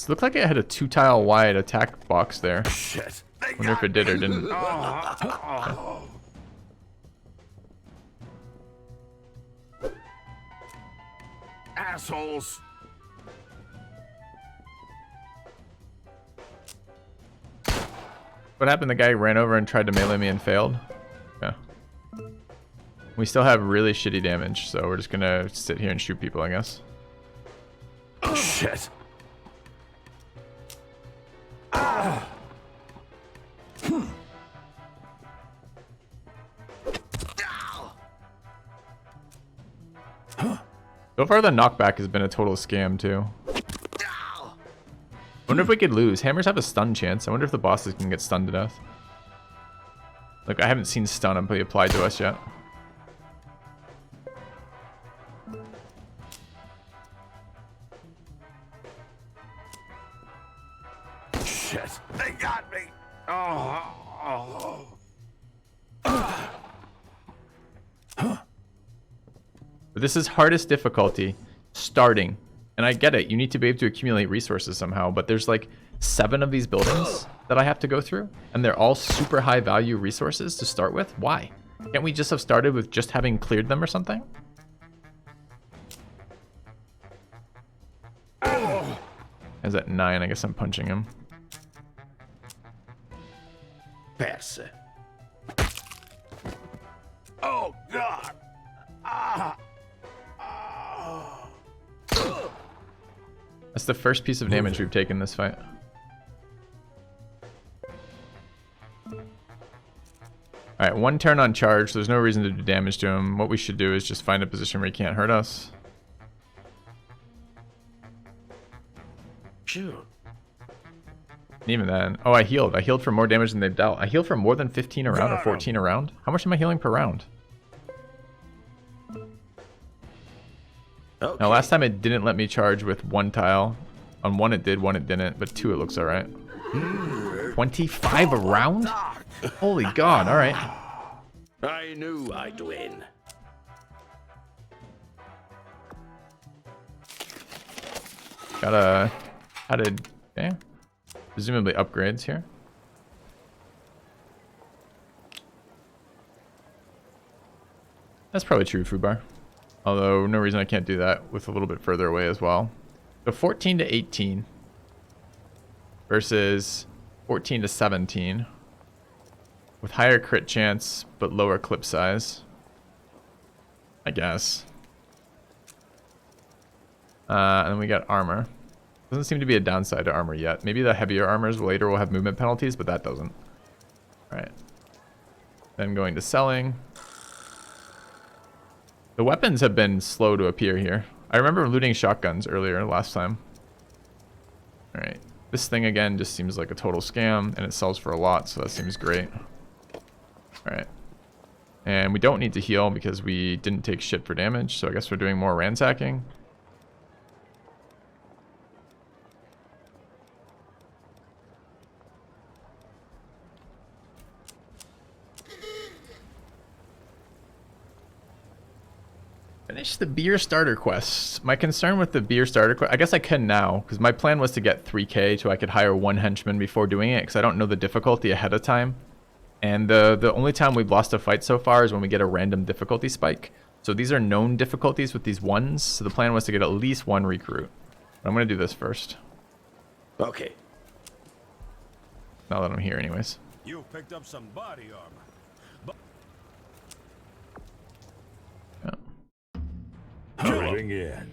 Looked like it had a 2-tile wide attack box there. Shit. Wonder if it did or didn't. Assholes! What happened? The guy ran over and tried to melee me and failed? Yeah. We still have really shitty damage, so we're just gonna sit here and shoot people, I guess. Shit. So far, the knockback has been a total scam, too. Wonder if we could lose. Hammers have a stun chance. I wonder if the bosses can get stunned to death. Look, I haven't seen stun applied to us yet. Shit. They got me. Oh. But this is hardest difficulty starting. And I get it. You need to be able to accumulate resources somehow. But there's like 7 of these buildings that I have to go through. And they're all super high value resources to start with. Why? Can't we just have started with just having cleared them or something? Is at 9? I guess I'm punching him. Perse. Oh, God! That's the first piece of damage we've taken this fight. Alright, 1 turn on charge. There's no reason to do damage to him. What we should do is just find a position where he can't hurt us. Sure. And even then... Oh, I healed. I healed for more damage than they've dealt. I healed for more than 15 a round or 14 a round? How much am I healing per round? Okay. Now, last time it didn't let me charge with 1 tile. On 1 it did, 1 it didn't, but 2 it looks alright. 25 a round? Holy God, alright. I knew I'd win. Got added, okay. Presumably upgrades here. That's probably true, Fubar. Although, no reason I can't do that with a little bit further away as well. So 14 to 18 versus 14 to 17 with higher crit chance but lower clip size, I guess. And then we got armor. Doesn't seem to be a downside to armor yet. Maybe the heavier armors later will have movement penalties, but that doesn't. Alright. Then going to selling. The weapons have been slow to appear here. I remember looting shotguns earlier last time. Alright. This thing again just seems like a total scam, and it sells for a lot, so that seems great. Alright. And we don't need to heal because we didn't take shit for damage, so I guess we're doing more ransacking. Finish the beer starter quests. My concern with the beer starter quest, I guess I can now, because my plan was to get 3k so I could hire 1 henchman before doing it, because I don't know the difficulty ahead of time. And the only time we've lost a fight so far is when we get a random difficulty spike. So these are known difficulties with these ones, so the plan was to get at least 1 recruit. But I'm going to do this first. Okay. Now that I'm here anyways. You picked up some body armor. Yeah. Moving in.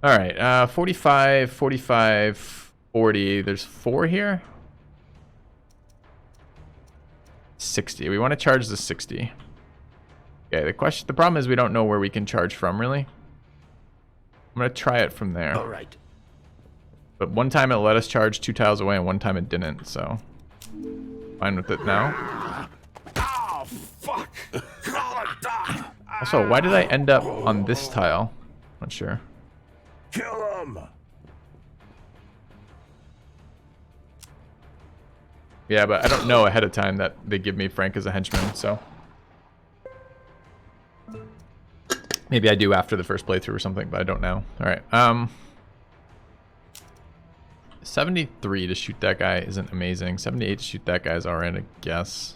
Alright, 45, 45, 40. There's 4 here. 60. We want to charge the 60. Okay, the problem is we don't know where we can charge from, really. I'm going to try it from there. All right. But one time it let us charge 2 tiles away, and one time it didn't, so... Fine with it now. Oh, fuck! Call a doc! Also, why did I end up on this tile? Not sure. Kill him! Yeah, but I don't know ahead of time that they give me Frank as a henchman, so... Maybe I do after the first playthrough or something, but I don't know. Alright, 73 to shoot that guy isn't amazing. 78 to shoot that guy is alright, I guess.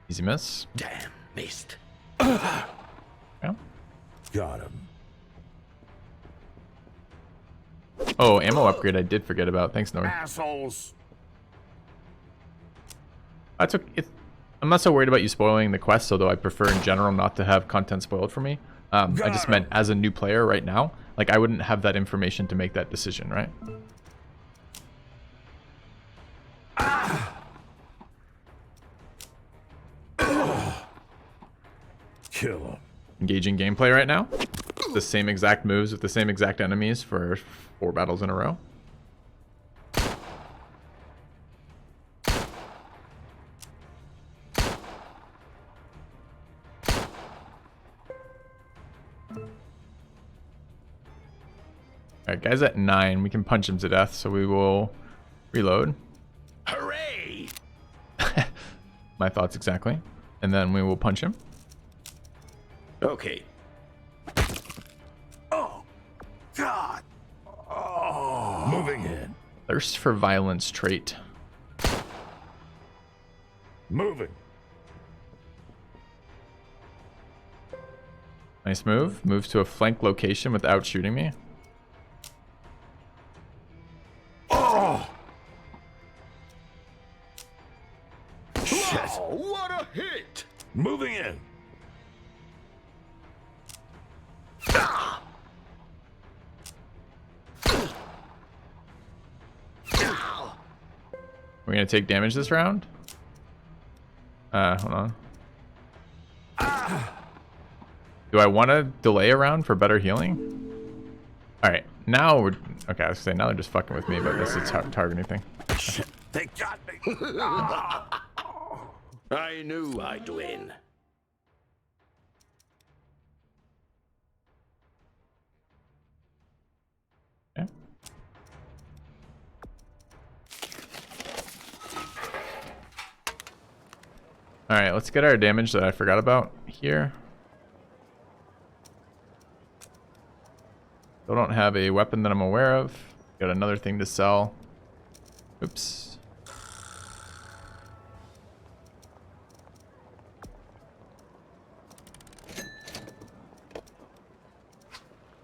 Easy miss. Damn, missed. Yeah. Got him. Oh, ammo upgrade I did forget about. Thanks, Nord. Assholes! That's okay. I'm not so worried about you spoiling the quest, although I prefer in general not to have content spoiled for me. I just meant as a new player right now, like I wouldn't have that information to make that decision, right? Kill him. Engaging gameplay right now. The same exact moves with the same exact enemies for 4 battles in a row. Alright, guy's at 9. We can punch him to death, so we will reload. Hooray! My thoughts exactly. And then we will punch him. Okay. Oh, God! Oh. Thirst for violence trait. Moving. Nice move. Moves to a flank location without shooting me. Oh! Shit. Wow, what a hit! Moving in. We're gonna take damage this round. Hold on. Do I want to delay a round for better healing? All right, now we're okay. I was saying now they're just fucking with me, but this is targeting thing. Shit, they got me. I knew I'd win. Okay. All right, let's get our damage that I forgot about here. Still don't have a weapon that I'm aware of. Got another thing to sell. Oops.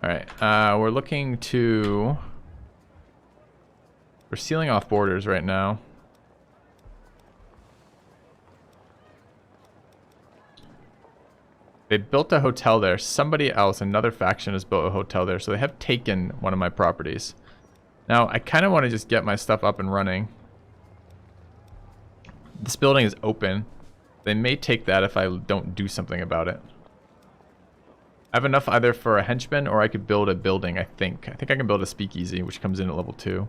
All right, we're looking to... We're sealing off borders right now. They built a hotel there. Somebody else, another faction, has built a hotel there. So they have taken one of my properties. Now, I kind of want to just get my stuff up and running. This building is open. They may take that if I don't do something about it. I have enough either for a henchman or I could build a building, I think. I think I can build a speakeasy, which comes in at level 2.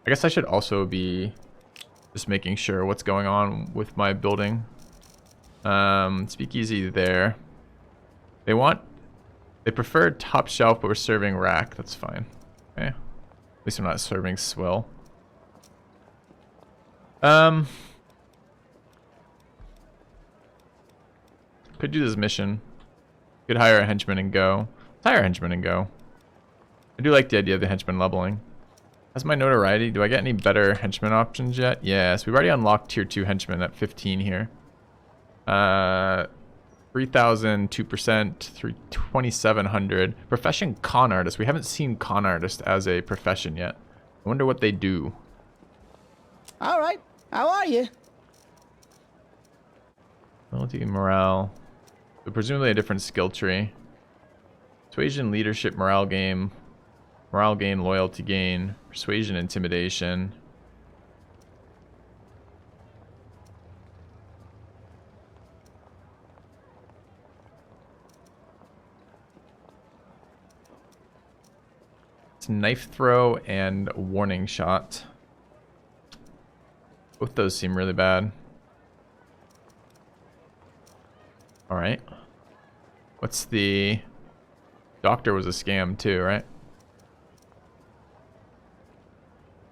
I guess I should also be just making sure what's going on with my building. Speakeasy there. They prefer top shelf, but we're serving rack. That's fine. Okay. At least I'm not serving swill. Could do this mission. Could hire a henchman and go. Let's hire a henchman and go. I do like the idea of the henchman leveling. That's my notoriety. Do I get any better henchman options yet? Yes, we've already unlocked tier 2 henchman at 15 here. 3,000, 2%, 2,700. Profession con artist. We haven't seen con artist as a profession yet. I wonder what they do. All right. How are you? Loyalty, morale. So presumably a different skill tree. Persuasion, leadership, morale gain. Morale gain, loyalty gain. Persuasion, intimidation. Knife throw and warning shot. Both those seem really bad. All right. What's the... Doctor was a scam too, right?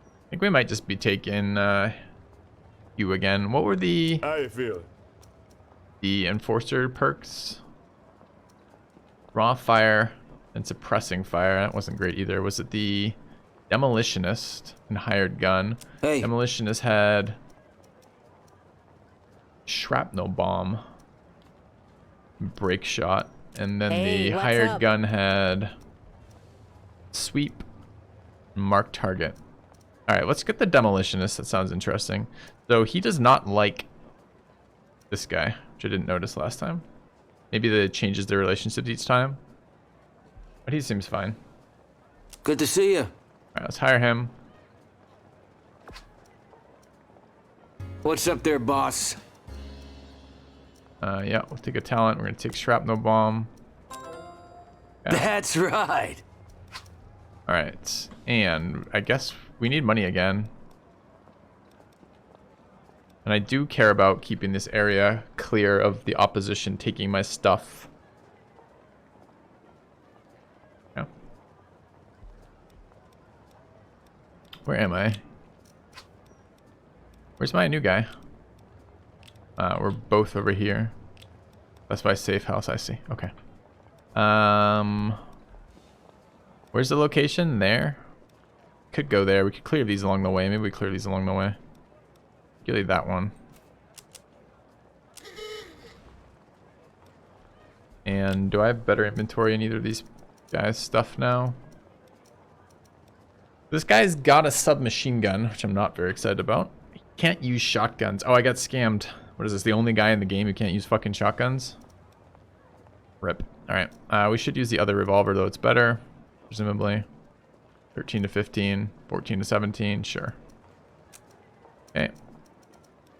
I think we might just be taking you again. What were the... How you feeling? The enforcer perks? Raw fire and suppressing fire. That wasn't great either. Was it the demolitionist and hired gun? Hey. Demolitionist had shrapnel bomb, break shot, and then Hey, the what's hired up? gun had sweep, mark target. All right, let's get the demolitionist. That sounds interesting. So he does not like this guy, which I didn't notice last time. Maybe that changes their relationships each time. But he seems fine. Good to see you. All right, let's hire him. What's up there, boss? Yeah, we'll take a talent. We're gonna take shrapnel bomb. Yeah. That's right. All right, and I guess we need money again. And I do care about keeping this area clear of the opposition taking my stuff. Yeah. Where am I? Where's my new guy? We're both over here. That's by safe house, I see. Okay. Where's the location? There. could go there. We could clear these along the way. Maybe we clear these along the way. Give that one. And do I have better inventory in either of these guys' stuff now? This guy's got a submachine gun, which I'm not very excited about. He can't use shotguns. Oh, I got scammed. What is this? The only guy in the game who can't use fucking shotguns? Rip. Alright. We should use the other revolver, though. It's better, presumably. 13 to 15. 14 to 17. Sure. Okay.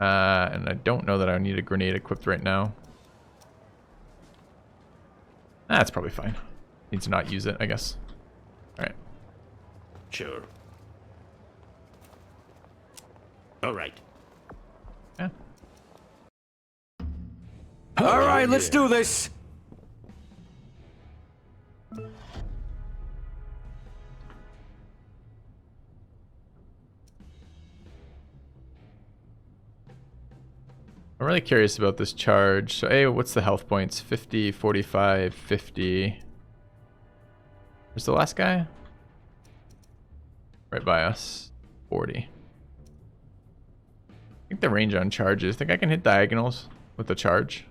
And I don't know that I need a grenade equipped right now. That's probably fine. Need to not use it, I guess. Alright. Sure. All right. Yeah. All right, let's do this. I'm really curious about this charge. So, hey, what's the health points? 50, 45, 50. Where's the last guy? Right by us. 40. I think the range on charges. Think I can hit diagonals with the charge?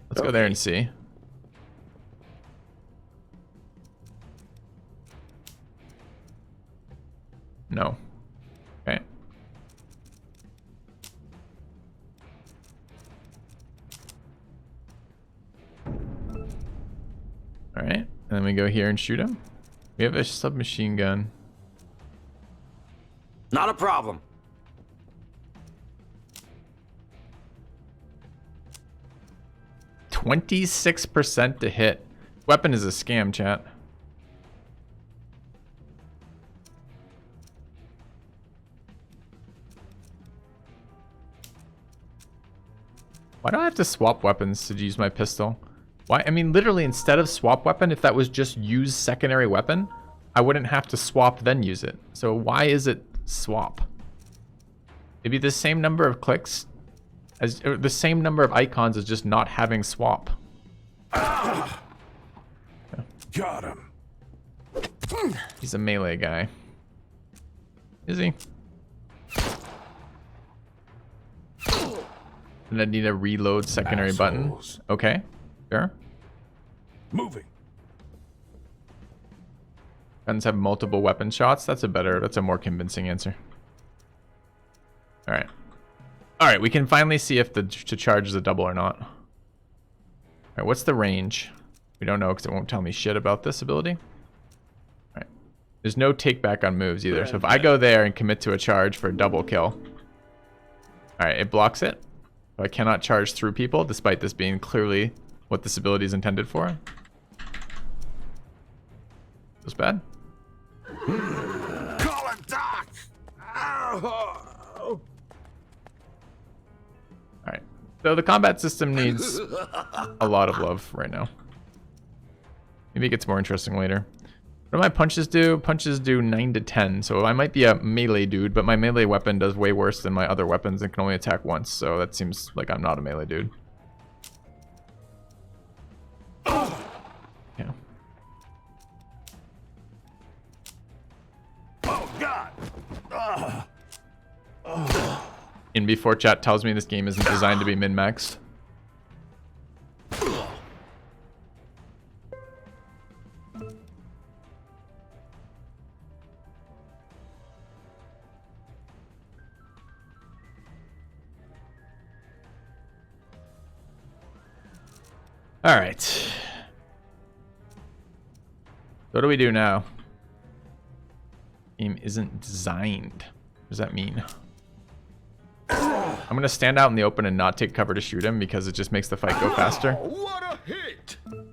Let's go there and see. No. Okay. Alright, and then we go here and shoot him. We have a submachine gun. Not a problem. 26% to hit. Weapon is a scam, chat. Why do I have to swap weapons to use my pistol? Why? I mean, literally, instead of swap weapon, if that was just use secondary weapon, I wouldn't have to swap then use it. So why is it swap? Maybe the same number of clicks, as the same number of icons as just not having swap. Got him. He's a melee guy. Is he? And I need a reload secondary button. Okay, sure. Moving. Guns have multiple weapon shots. That's a more convincing answer. All right. All right, we can finally see if the to charge is a double or not. All right, what's the range? We don't know because it won't tell me shit about this ability. All right. There's no take back on moves either. So if I go there and commit to a charge for a double kill. All right, it blocks it. So I cannot charge through people despite this being clearly what this ability is intended for. Feels bad. Call it Doc. Ow. Alright, so the combat system needs a lot of love right now. Maybe it gets more interesting later. What do my punches do? Punches do 9 to 10, so I might be a melee dude, but my melee weapon does way worse than my other weapons and can only attack once, so that seems like I'm not a melee dude. Yeah. Oh God. In before chat tells me this game isn't designed to be min-maxed. All right. What do we do now? Game isn't designed. What does that mean? I'm gonna stand out in the open and not take cover to shoot him because it just makes the fight go faster. What a hit! Alright,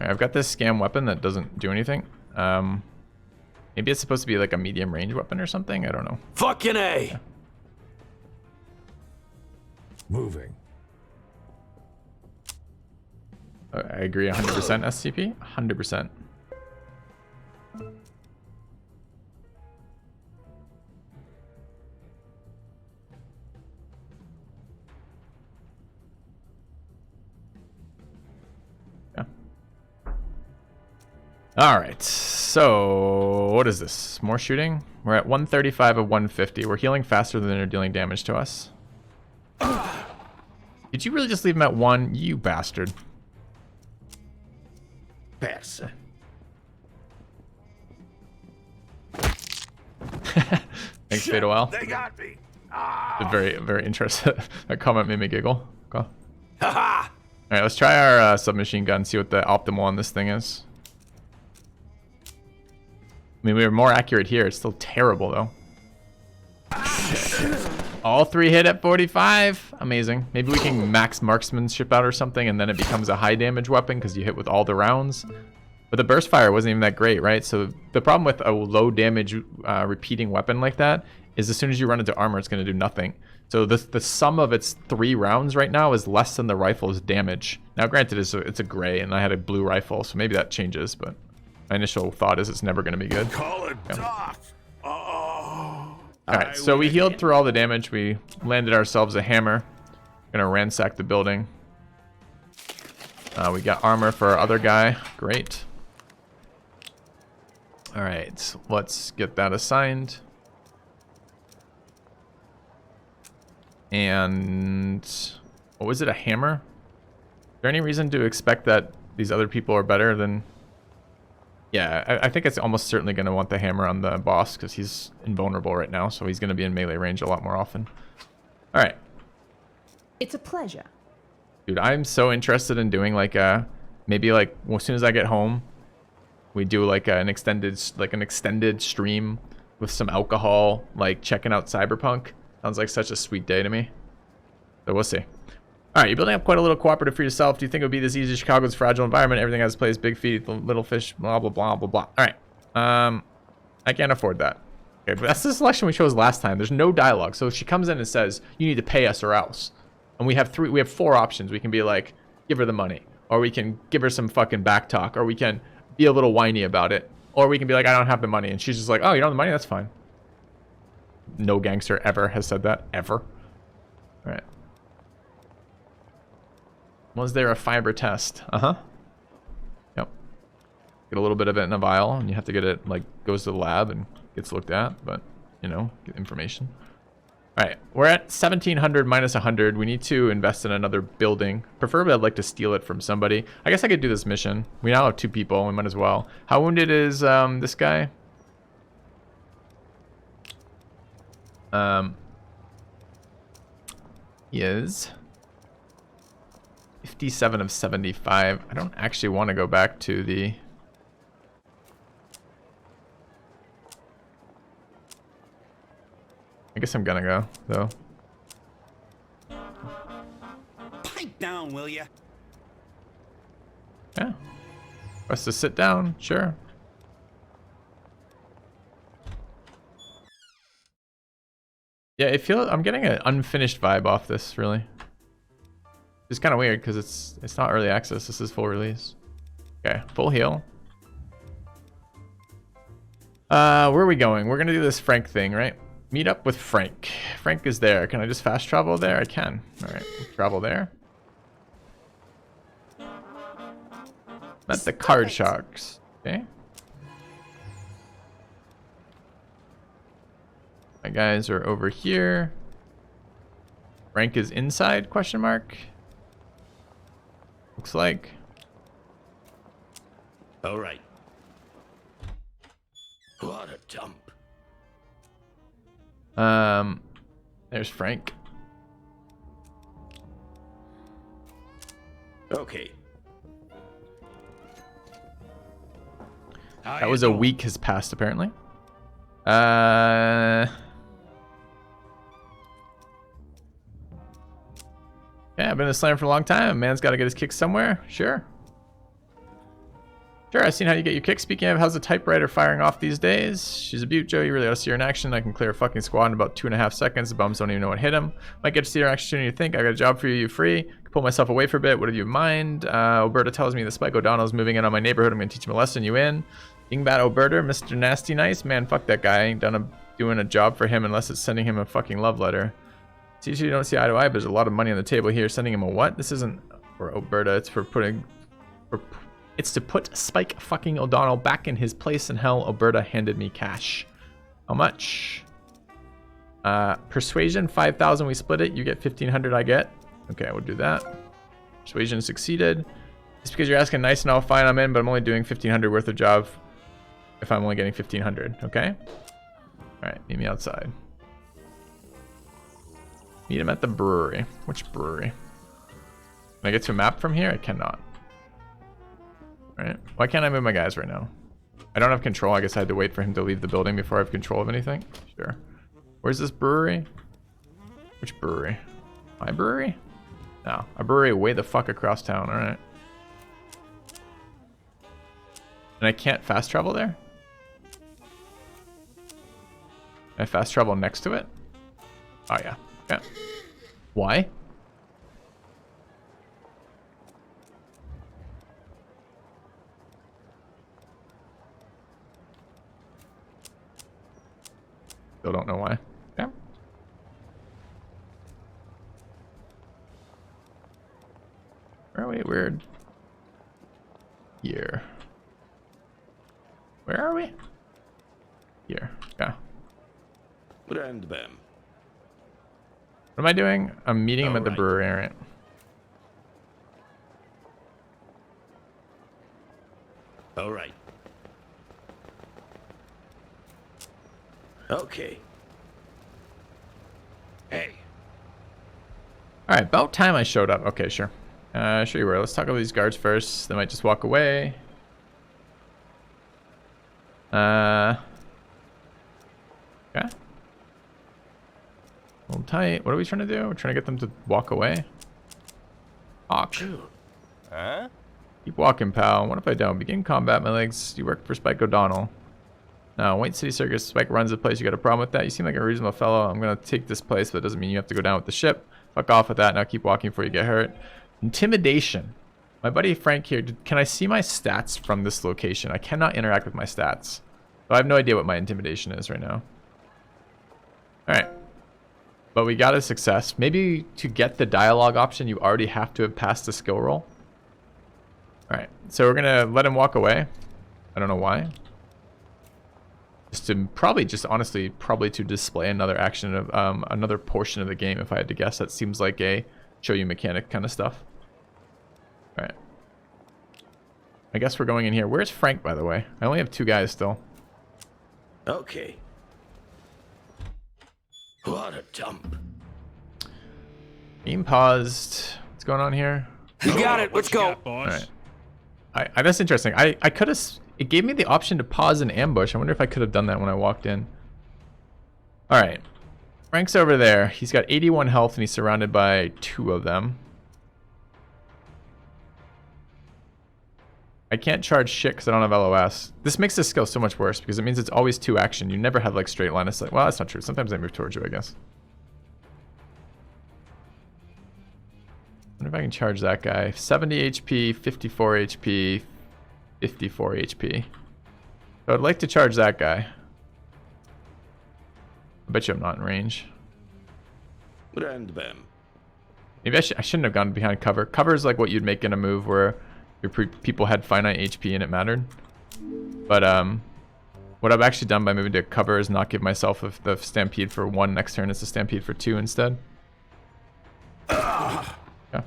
I've got this scam weapon that doesn't do anything. Maybe it's supposed to be like a medium range weapon or something. I don't know. Fucking A. Yeah. Moving. I agree 100% SCP. 100%. Yeah. All right, so what is this? More shooting? We're at 135 of 150. We're healing faster than they're dealing damage to us. Did you really just leave him at 1? You bastard. Pass. Thanks, Fade a while. They got me. Very, very interesting. That comment made me giggle. Go. Ha All right, let's try our submachine gun, see what the optimal on this thing is. I mean, we were more accurate here. It's still terrible, though. All 3 hit at 45. Amazing. Maybe we can max marksmanship out or something, and then it becomes a high damage weapon because you hit with all the rounds. But the burst fire wasn't even that great, right? So the problem with a low damage repeating weapon like that is as soon as you run into armor, it's going to do nothing. So the sum of its 3 rounds right now is less than the rifle's damage. Now, granted, it's a gray, and I had a blue rifle, so maybe that changes, but my initial thought is it's never going to be good. Call it Doc. Oh. Alright, so we healed through all the damage. We landed ourselves a hammer. Gonna ransack the building. We got armor for our other guy. Great. Alright, let's get that assigned. And what was it, a hammer? Is there any reason to expect that these other people are better than... Yeah, I think it's almost certainly going to want the hammer on the boss because he's invulnerable right now, so he's going to be in melee range a lot more often. Alright. It's a pleasure. Dude, I'm so interested in doing like a... Maybe like as soon as I get home, we do like an extended stream with some alcohol, like checking out Cyberpunk. Sounds like such a sweet day to me. So we'll see. All right, you're building up quite a little cooperative for yourself. Do you think it would be this easy? Chicago's fragile environment. Everything has place. Big feet, little fish, blah, blah, blah, blah, blah. All right. I can't afford that. Okay, but that's the selection we chose last time. There's no dialogue. So if she comes in and says, you need to pay us or else. And we have 4 options. We can be like, give her the money. Or we can give her some fucking back talk. Or we can be a little whiny about it. Or we can be like, I don't have the money. And she's just like, oh, you don't have the money? That's fine. No gangster ever has said that. Ever. All right. Was there a fiber test? Uh-huh. Yep. Get a little bit of it in a vial, and you have to get it, like, goes to the lab and gets looked at, but, you know, get information. All right, we're at 1,700 minus 100. We need to invest in another building. Preferably, I'd like to steal it from somebody. I guess I could do this mission. We now have 2 people. We might as well. How wounded is this guy? He is 57 of 75. I don't actually want to go back to the... I guess I'm gonna go, though. Pipe down, will ya? Yeah. Us to sit down, sure. Yeah, I'm getting an unfinished vibe off this, really. It's kind of weird because it's not early access. This is full release. Okay, full heal. Where are we going? We're gonna do this Frank thing, right? Meet up with Frank. Frank is there. Can I just fast travel there? I can. All right, travel there. Met the card sharks. Okay. My guys are over here. Frank is inside? Question mark. Looks like. All right. What a dump. There's Frank. Okay. That was a week has passed, apparently. Yeah, I've been in the slam for a long time. Man's got to get his kicks somewhere. Sure. Sure, I've seen how you get your kicks. Speaking of, how's the typewriter firing off these days? She's a beaut, Joe. You really ought to see her in action. I can clear a fucking squad in about 2.5 seconds. The bums don't even know what hit him. Might get to see her in action sooner than you think. I got a job for you. You free? Can pull myself away for a bit. What have you in mind? Alberta tells me the Spike O'Donnell's moving in on my neighborhood. I'm going to teach him a lesson. You in? Dingbat Alberta, Mr. Nasty Nice? Man, fuck that guy. I ain't doing a job for him unless it's sending him a fucking love letter. See, you don't see eye to eye, but there's a lot of money on the table here. Sending him a what? This isn't for Alberta. It's for It's to put Spike fucking O'Donnell back in his place in hell. Alberta handed me cash. How much? Persuasion 5,000. We split it. You get 1,500. I get. Okay, we'll do that. Persuasion succeeded. Just because you're asking nice and all, fine, I'm in, but I'm only doing 1,500 worth of job if I'm only getting 1,500. Okay. All right, meet me outside. Meet him at the brewery. Which brewery? Can I get to a map from here? I cannot. Alright. Why can't I move my guys right now? I don't have control. I guess I had to wait for him to leave the building before I have control of anything. Sure. Where's this brewery? Which brewery? My brewery? No. A brewery way the fuck across town. Alright. And I can't fast travel there? Can I fast travel next to it? Oh yeah. Yeah. Why? Still don't know why. Yeah. Where are we? Weird. Here. Where are we? Here. Yeah. And bam. What am I doing? I'm meeting him at the brewery, alright. Alright. Okay. Hey. Alright, about time I showed up. Okay, sure. Sure you were. Let's talk about these guards first. They might just walk away. Okay. Hold tight. What are we trying to do? We're trying to get them to walk away. Hawk. Huh? Keep walking, pal. What if I don't? Begin combat, my legs. You work for Spike O'Donnell. Now, White City Circus. Spike runs the place. You got a problem with that? You seem like a reasonable fellow. I'm going to take this place, but it doesn't mean you have to go down with the ship. Fuck off with that. Now keep walking before you get hurt. Intimidation. My buddy Frank here. Can I see my stats from this location? I cannot interact with my stats. So I have no idea what my intimidation is right now. Alright. But we got a success. Maybe to get the dialogue option, you already have to have passed the skill roll. Alright. So we're going to let him walk away. I don't know why. Just to probably just honestly probably to display another action of another portion of the game, if I had to guess. That seems like a show you mechanic kind of stuff. All right, I guess we're going in here. Where's Frank, by the way? I only have 2 guys still. Okay. What a dump. Game paused. What's going on here? You got it. Let's go. All right. That's interesting. I could have. It gave me the option to pause and ambush. I wonder if I could have done that when I walked in. All right. Frank's over there. He's got 81 health and he's surrounded by 2 of them. I can't charge shit because I don't have LOS. This makes this skill so much worse because it means it's always 2 action. You never have like straight line of sight. Well, that's not true. Sometimes I move towards you, I guess. I wonder if I can charge that guy. 70 HP, 54 HP, 54 HP. So I'd like to charge that guy. I bet you I'm not in range. And bam. Maybe I shouldn't have gone behind cover. Cover is like what you'd make in a move where your people had finite HP and it mattered. But what I've actually done by moving to cover is not give myself the stampede for 1 next turn. It's a stampede for 2 instead. Yeah.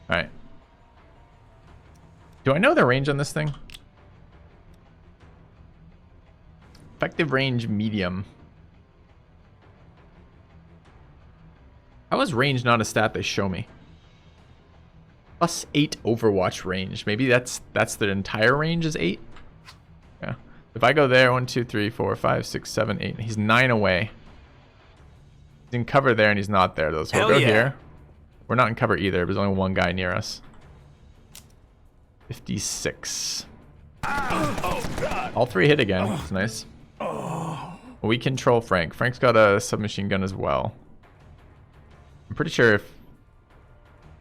Alright. Do I know the range on this thing? Effective range medium. How is range not a stat they show me? +8 Overwatch range. Maybe that's the entire range is 8? Yeah. If I go there, 1, 2, 3, 4, 5, 6, 7, 8. He's 9 away. He's in cover there and he's not there though. So we'll go here. We're not in cover either. There's only 1 guy near us. 56. All 3 hit again. That's nice. We control Frank. Frank's got a submachine gun as well. I'm pretty sure if...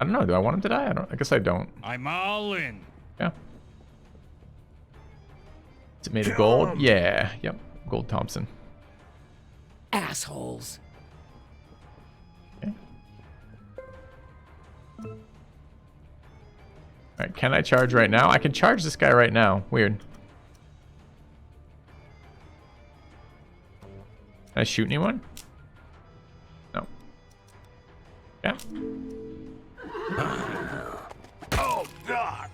I don't know. Do I want him to die? I guess I don't. I'm all in. Yeah. Is it made of gold? Yeah. Yep. Gold Thompson. Assholes. Okay. Alright, can I charge right now? I can charge this guy right now. Weird. Can I shoot anyone? No. Yeah. Oh, God.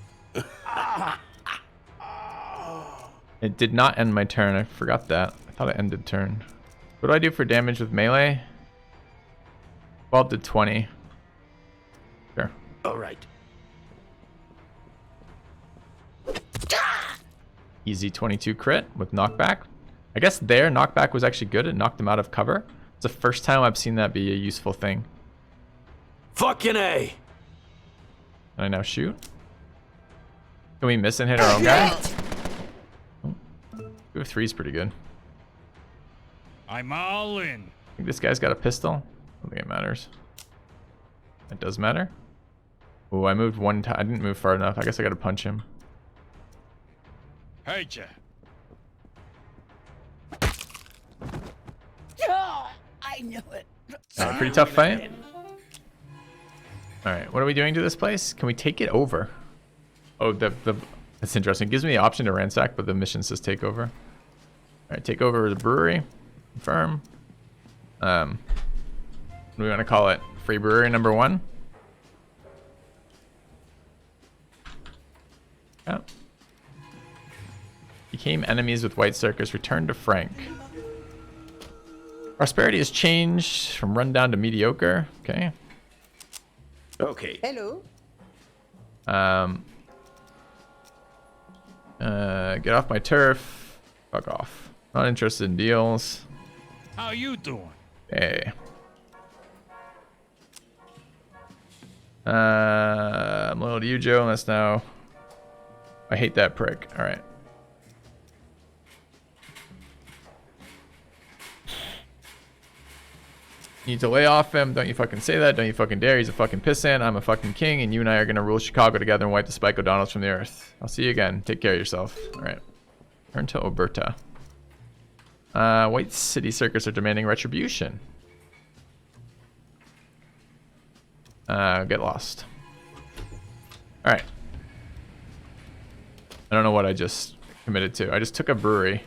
It did not end my turn. I forgot that. I thought it ended turn. What do I do for damage with melee? 12 to 20. Sure. All right. Easy 22 crit with knockback. I guess there, knockback was actually good. It knocked him out of cover. It's the first time I've seen that be a useful thing. Fucking A. Can I now shoot? Can we miss and hit our own guy? Oh. 2 of 3 is pretty good. I'm all in. I think this guy's got a pistol. I don't think it matters. It does matter. Oh, I moved one time. I didn't move far enough. I guess I gotta punch him. Heard ya. I knew it. Alright, pretty tough fight. Alright, what are we doing to this place? Can we take it over? Oh, that's interesting. It gives me the option to ransack, but the mission says take over. Alright, take over the brewery. Confirm. What do we want to call it? Free brewery number 1? Yeah. Became enemies with White Circus. Return to Frank. Prosperity has changed from rundown to mediocre. Okay. Okay. Hello. Get off my turf. Fuck off. Not interested in deals. How you doing? Hey. I'm loyal to you, Joe. That's now. I hate that prick. All right. You need to lay off him. Don't you fucking say that. Don't you fucking dare. He's a fucking pissant. I'm a fucking king, and you and I are gonna rule Chicago together and wipe the Spike O'Donnells from the earth. I'll see you again. Take care of yourself. All right. Turn to Oberta. White City Circus are demanding retribution. Get lost. All right. I don't know what I just committed to. I just took a brewery.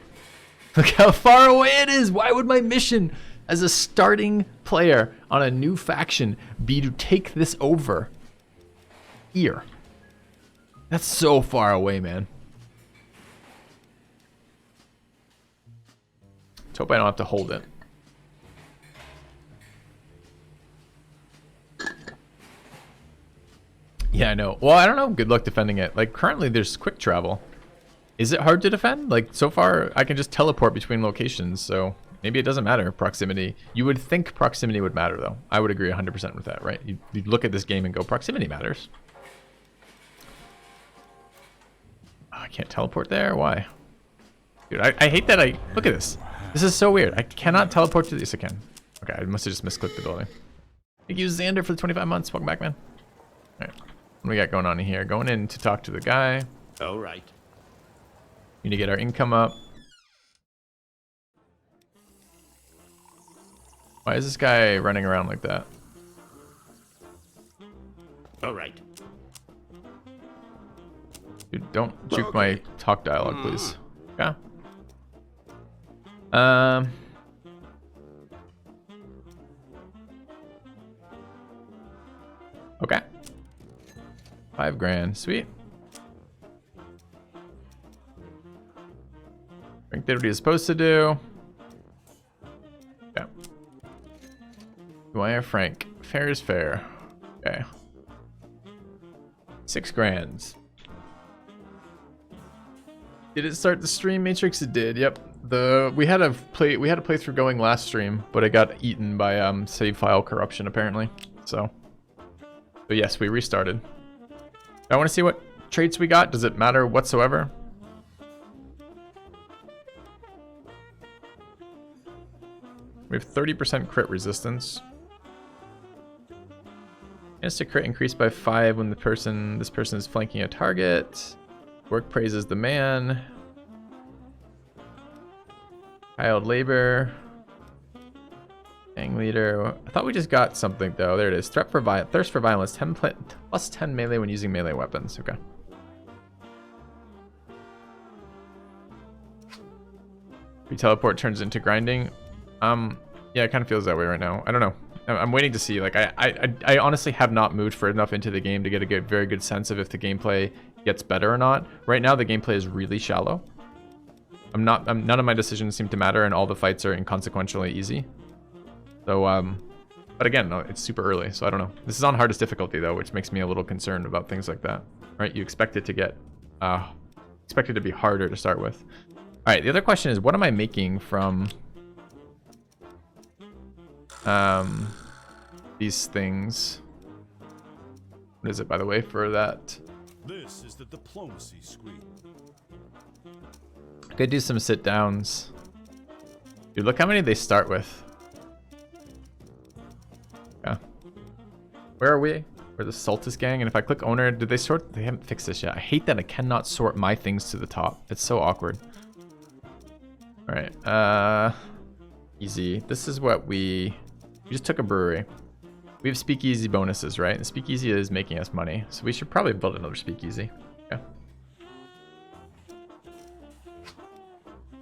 Look how far away it is. Why would my mission as a starting player on a new faction be to take this over here? That's so far away, man. Let's hope I don't have to hold it. Yeah, I know. Well, I don't know. Good luck defending it. Like, currently there's quick travel. Is it hard to defend? Like, so far I can just teleport between locations, so maybe it doesn't matter, proximity. You would think proximity would matter, though. I would agree 100% with that, right? You look at this game and go, proximity matters. Oh, I can't teleport there? Why? Dude, I hate that I... Look at this. This is so weird. I cannot teleport to this again. Okay, I must have just misclicked the building. Thank you, Xander, for the 25 months. Welcome back, man. All right. What do we got going on in here? Going in to talk to the guy. All right. Need to get our income up. Why is this guy running around like that? All right. Dude, don't juke my talk dialogue, please. Okay. Okay. 5 grand. Sweet. Frank did what he was supposed to do. Okay. Do I have Frank? Fair is fair. Okay. 6 grand. Did it start the stream, Matrix? It did. Yep. We had a playthrough going last stream, but it got eaten by save file corruption apparently. So yes, we restarted. I want to see what traits we got. Does it matter whatsoever? We have 30% crit resistance. Instant crit increased by 5 when this person is flanking a target. Work praises the man. Child labor. Gang leader. I thought we just got something though. There it is. Thirst for violence. Plus 10 melee when using melee weapons. Okay. Free teleport turns into grinding. Yeah, it kind of feels that way right now. I don't know. I'm waiting to see. Like, I honestly have not moved for enough into the game to get a very good sense of if the gameplay gets better or not. Right now, the gameplay is really shallow. None of my decisions seem to matter, and all the fights are inconsequentially easy. So, but again, no, it's super early, so I don't know. This is on hardest difficulty though, which makes me a little concerned about things like that. Right? You expect it to get, expect it to be harder to start with. All right. The other question is, what am I making from these things? What is it, by the way, for that? This is the diplomacy screen. I could do some sit downs. Dude, look how many they start with. Yeah. Where are we? We're the Sultus gang, and if I click owner, did they sort? They haven't fixed this yet. I hate that I cannot sort my things to the top. It's so awkward. All right. Easy. This is what we just took a brewery. We have speakeasy bonuses, right? The speakeasy is making us money, so we should probably build another speakeasy. Yeah.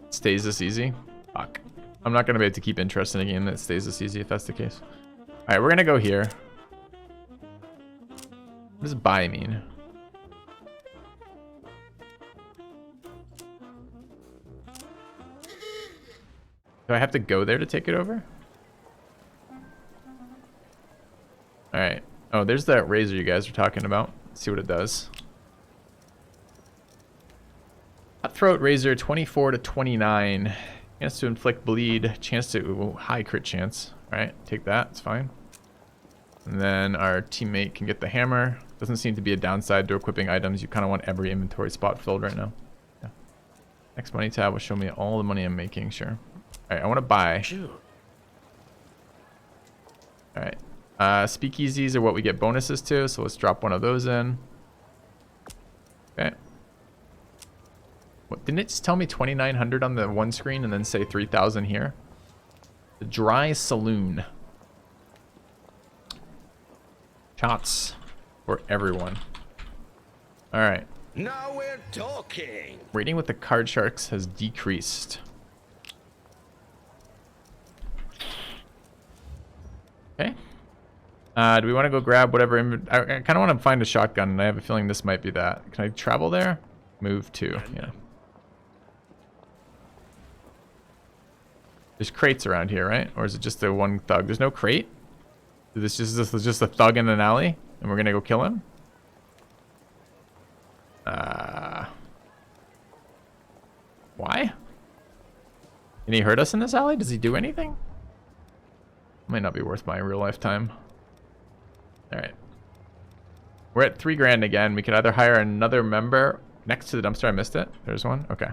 Stays this easy? Fuck. I'm not gonna be able to keep interest in a game that stays this easy if that's the case. All right, we're gonna go here. What does buy mean? Do I have to go there to take it over? All right. Oh, there's that razor you guys are talking about. Let's see what it does. Cutthroat razor, 24 to 29. Chance to inflict bleed. Chance to high crit chance. All right, take that. It's fine. And then our teammate can get the hammer. Doesn't seem to be a downside to equipping items. You kind of want every inventory spot filled right now. Yeah. Next money tab will show me all the money I'm making. Sure. All right, I want to buy. Sure. All right. Speakeasies are what we get bonuses to, so let's drop one of those in. Okay. What, didn't it just tell me 2,900 on the one screen and then say 3,000 here? The Dry Saloon. Shots for everyone. All right. Now we're talking. Rating with the card sharks has decreased. Okay. Do we want to go grab whatever? I kind of want to find a shotgun, and I have a feeling this might be that. Can I travel there? Move to, yeah. There's crates around here, right? Or is it just the one thug? There's no crate? This is just a thug in an alley, and we're gonna go kill him? Why? Can he hurt us in this alley? Does he do anything? Might not be worth my real life time. All right. We're at 3 grand again. We could either hire another member next to the dumpster. I missed it. There's one. Okay.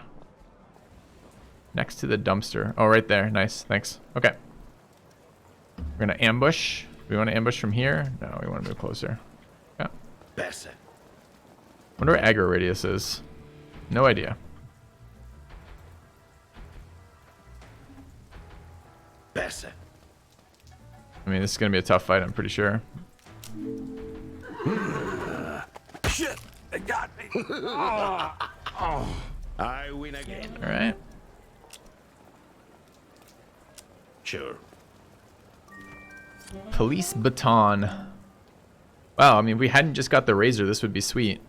Next to the dumpster. Oh, right there. Nice. Thanks. Okay. We're going to ambush. We want to ambush from here? No, we want to move closer. Yeah. Besser. Wonder where aggro radius is. No idea. Besser. I mean, this is going to be a tough fight, I'm pretty sure. Shit! They got me! I win again. All right. Sure. Police baton. Wow, I mean, if we hadn't just got the razor, this would be sweet.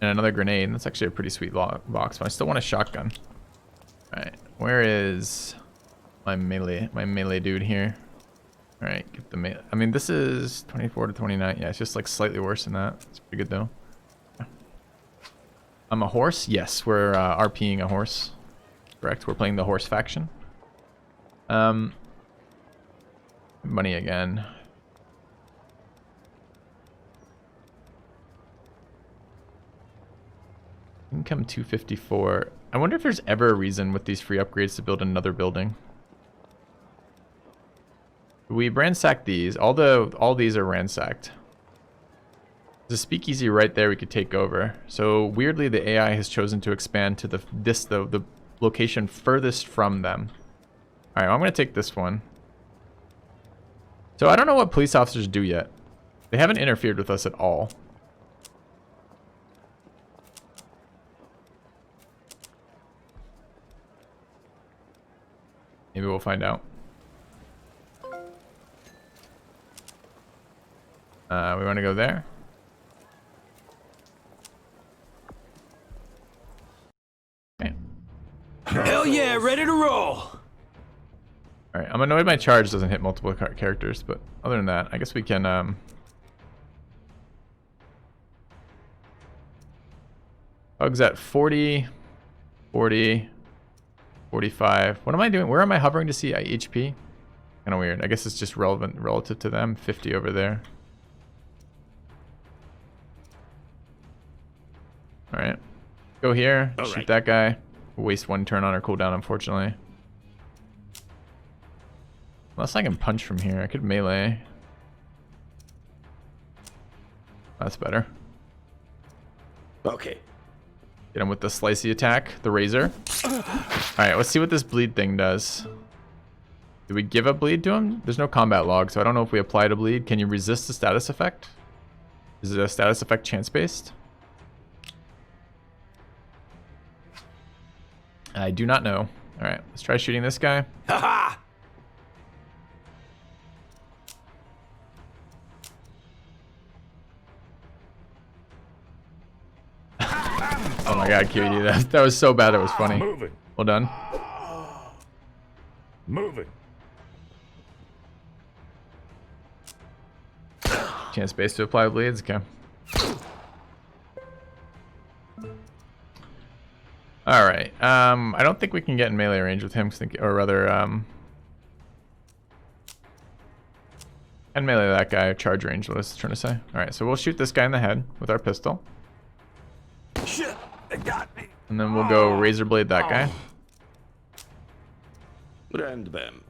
And another grenade. That's actually a pretty sweet box, but I still want a shotgun. All right, where is my melee dude here? All right, get the melee. I mean, this is 24 to 29. Yeah, it's just like slightly worse than that. It's pretty good though. Yeah. I'm a horse. Yes, we're RPing a horse. Correct. We're playing the horse faction. Money again. Income 254. I wonder if there's ever a reason with these free upgrades to build another building. We ransacked these. All these are ransacked. There's a speakeasy right there we could take over. So weirdly, the AI has chosen to expand to the location furthest from them. All right, well, I'm gonna take this one. So I don't know what police officers do yet. They haven't interfered with us at all. Maybe we'll find out. We want to go there. Okay. Hell yeah, ready to roll. Alright, I'm annoyed my charge doesn't hit multiple characters, but other than that, I guess we can, Bug's at 40, 40, 45. What am I doing? Where am I hovering to see HP? Kind of weird. I guess it's just relevant relative to them. 50 over there. Alright. Go here. Shoot that guy. Waste 1 turn on our cooldown, unfortunately. Unless I can punch from here. I could melee. That's better. Okay. Get him with the slicey attack, the razor. Alright, let's see what this bleed thing does. Do we give a bleed to him? There's no combat log, so I don't know if we apply to bleed. Can you resist the status effect? Is it a status effect chance-based? I do not know. Alright, let's try shooting this guy. Haha! Oh my god, QED, that was so bad it was funny. Moving. Well done. Moving. Chance base to apply bleeds, okay. Alright, I don't think we can get in melee range with him, or rather, and melee that guy, charge range, what I was trying to say. Alright, so we'll shoot this guy in the head with our pistol. Shit, they got me. And then we'll go razor blade that guy. Brand them.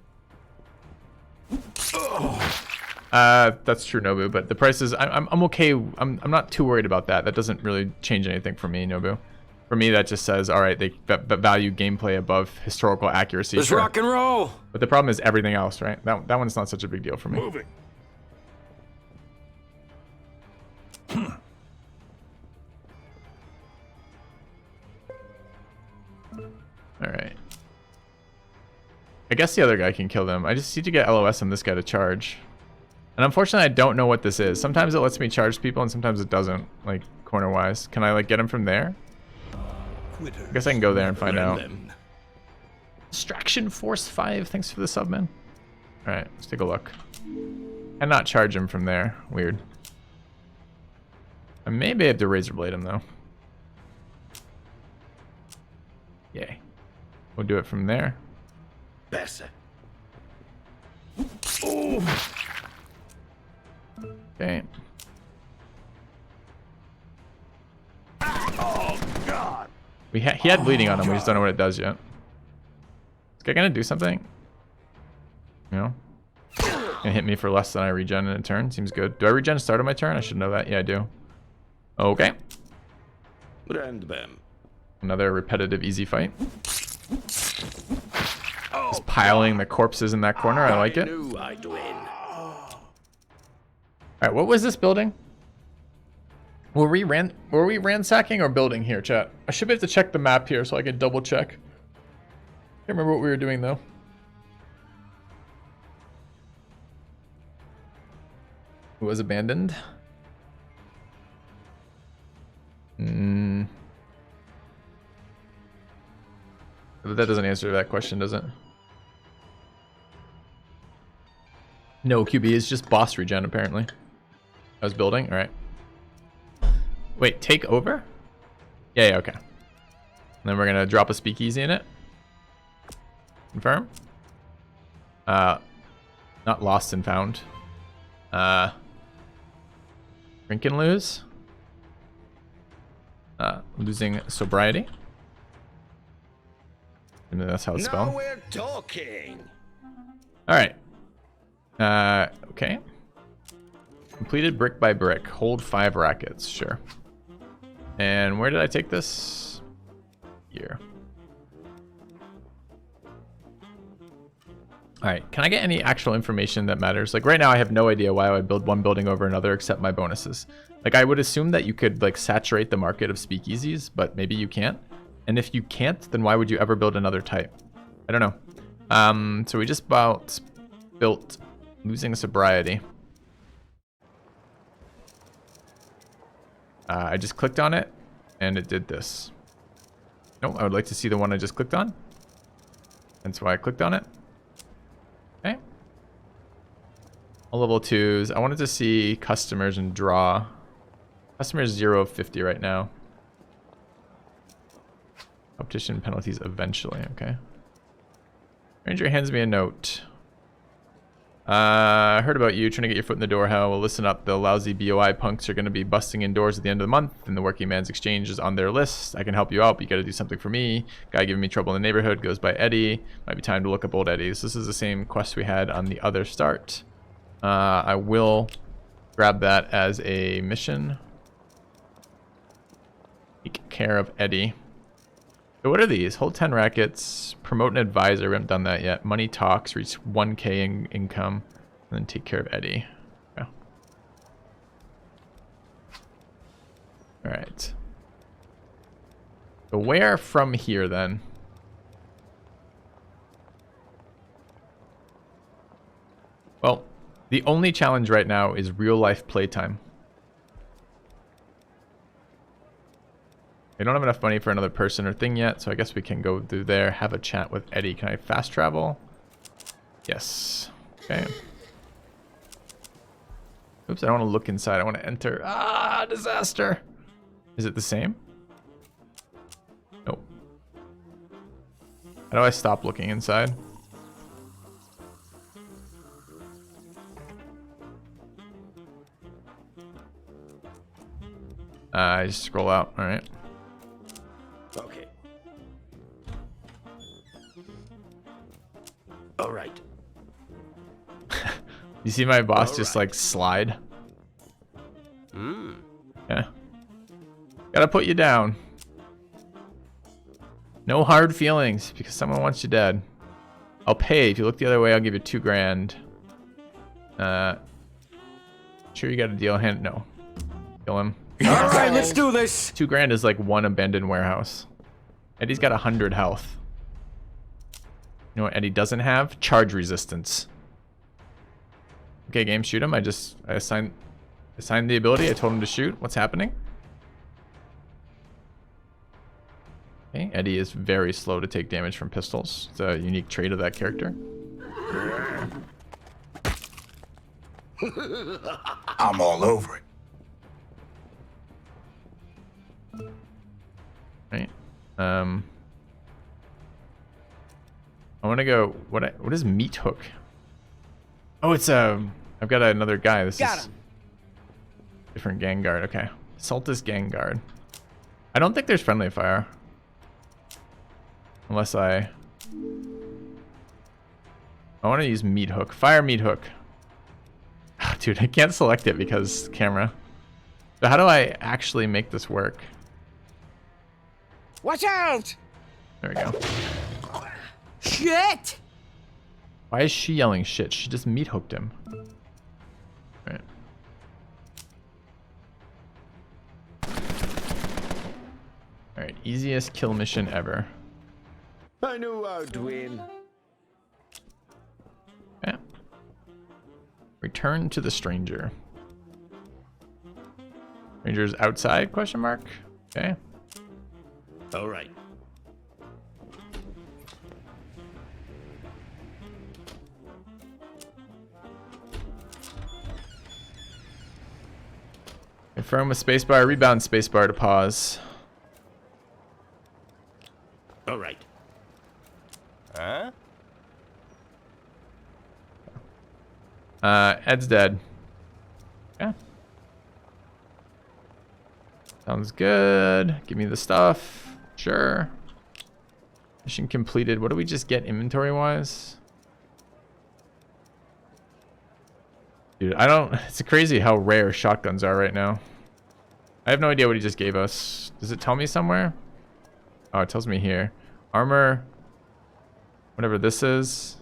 That's true, Nobu, but the price is, I'm okay. I'm not too worried about that. That doesn't really change anything for me, Nobu. For me, that just says, all right, they value gameplay above historical accuracy. Let's rock and roll. But the problem is everything else, right? That one's not such a big deal for me. Moving. All right. I guess the other guy can kill them. I just need to get LOS on this guy to charge. And unfortunately, I don't know what this is. Sometimes it lets me charge people, and sometimes it doesn't, like, corner-wise. Can I, like, get him from there? I guess I can go there and find out. Distraction Force 5, thanks for the sub, man. Alright, let's take a look. And not charge him from there. Weird. I may be able to razor blade him, though. Yay. We'll do it from there. Besser. Okay. Oh God! He had bleeding on him. We just don't know what it does yet. Is guy gonna do something? You know? Gonna hit me for less than I regen in a turn. Seems good. Do I regen start of my turn? I should know that. Yeah, I do. Okay. Brand them. Another repetitive easy fight. Just piling the corpses in that corner. I like it. Knew I'd win. Alright, what was this building? Were we ransacking or building here, chat? I should be able to check the map here so I can double check. Can't remember what we were doing though. It was abandoned. But that doesn't answer that question, does it? No, QB is just boss regen apparently. I was building, alright. Wait, take over? Yeah, okay. And then we're gonna drop a speakeasy in it. Confirm. Not lost and found. Drink and lose. Losing sobriety. And that's how it's spelled. Now we're talking. Alright. Okay. Completed brick by brick. Hold 5 rackets. Sure. And where did I take this? Here. All right, can I get any actual information that matters? Like right now, I have no idea why I would build one building over another except my bonuses. Like I would assume that you could like saturate the market of speakeasies, but maybe you can't. And if you can't, then why would you ever build another type? I don't know. So we just about built losing sobriety. I just clicked on it and it did this. Nope, I would like to see the one I just clicked on. That's why I clicked on it. Okay. All level 2s. I wanted to see customers and draw. Customers 0 of 50 right now. Competition penalties eventually. Okay. Ranger hands me a note. I heard about you trying to get your foot in the door. How? Well, listen up. The lousy BOI punks are going to be busting in doors at the end of the month, and the working man's exchange is on their list. I can help you out, but you got to do something for me. Guy giving me trouble in the neighborhood goes by Eddie. Might be time to look up old Eddie. So this is the same quest we had on the other start. I will grab that as a mission. Take care of Eddie. So what are these? Hold 10 rackets. Promote an advisor. We haven't done that yet. Money talks. Reach 1K in income. And then take care of Eddie. Yeah. Alright. So where from here then? Well, the only challenge right now is real life playtime. I don't have enough money for another person or thing yet, so I guess we can go through there, have a chat with Eddie. Can I fast travel? Yes. Okay. Oops, I don't want to look inside. I want to enter. Ah, disaster. Is it the same? Nope. How do I stop looking inside? I just scroll out. All right. Okay. All right. You see my boss just like slide? Yeah. Gotta put you down. No hard feelings because someone wants you dead. I'll pay. If you look the other way, I'll give you 2 grand. Sure you got a deal? Hand? No. Kill him. All right, let's do this. 2 grand is like 1 abandoned warehouse. Eddie's got 100 health. You know what Eddie doesn't have? Charge resistance. Okay, game, shoot him. I assigned the ability. I told him to shoot. What's happening? Okay, Eddie is very slow to take damage from pistols. It's a unique trait of that character. I'm all over it. Right. I want to go. What is meat hook? Oh, it's I've got another guy. This is different gang guard. Okay, Saltus gang guard. I don't think there's friendly fire, unless I want to use meat hook. Fire meat hook. Dude, I can't select it because camera. So how do I actually make this work? Watch out! There we go. Shit! Why is she yelling shit? She just meat hooked him. Right. Alright, easiest kill mission ever. I knew I'd win. Yeah. Return to the stranger. Stranger's outside, question mark? Okay. All right. Confirm with spacebar, rebound spacebar to pause. All right. Huh? Ed's dead. Yeah. Sounds good. Give me the stuff. Sure. Mission completed. What do we just get inventory-wise? Dude, I don't... It's crazy how rare shotguns are right now. I have no idea what he just gave us. Does it tell me somewhere? Oh, it tells me here. Armor. Whatever this is.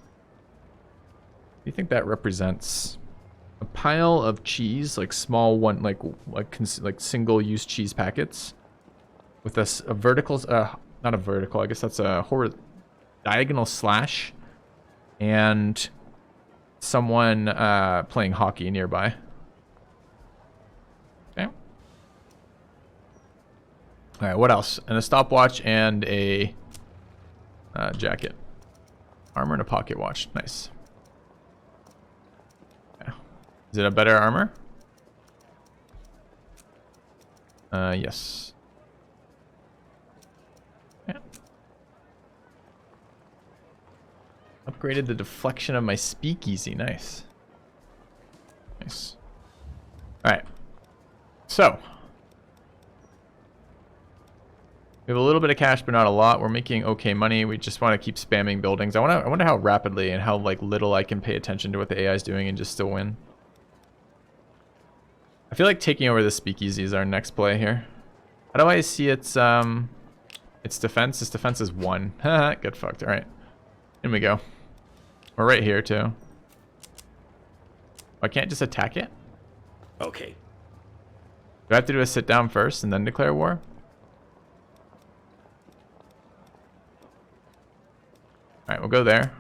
Do you think that represents a pile of cheese, like small one, like single-use cheese packets, with a vertical, not a vertical, I guess that's a diagonal slash, and someone playing hockey nearby. Okay. All right, what else? And a stopwatch and a jacket. Armor and a pocket watch. Nice. Okay. Is it a better armor? Yes. Yeah. Upgraded the deflection of my speakeasy. Nice. Nice. Alright. So. We have a little bit of cash, but not a lot. We're making okay money. We just want to keep spamming buildings. I wonder how rapidly and how like little I can pay attention to what the AI is doing and just still win. I feel like taking over the speakeasy is our next play here. How do I see its defense? Its defense is 1. Get fucked. All right. In we go. We're right here too. I can't just attack it? Okay. Do I have to do a sit down first and then declare war? Alright, we'll go there.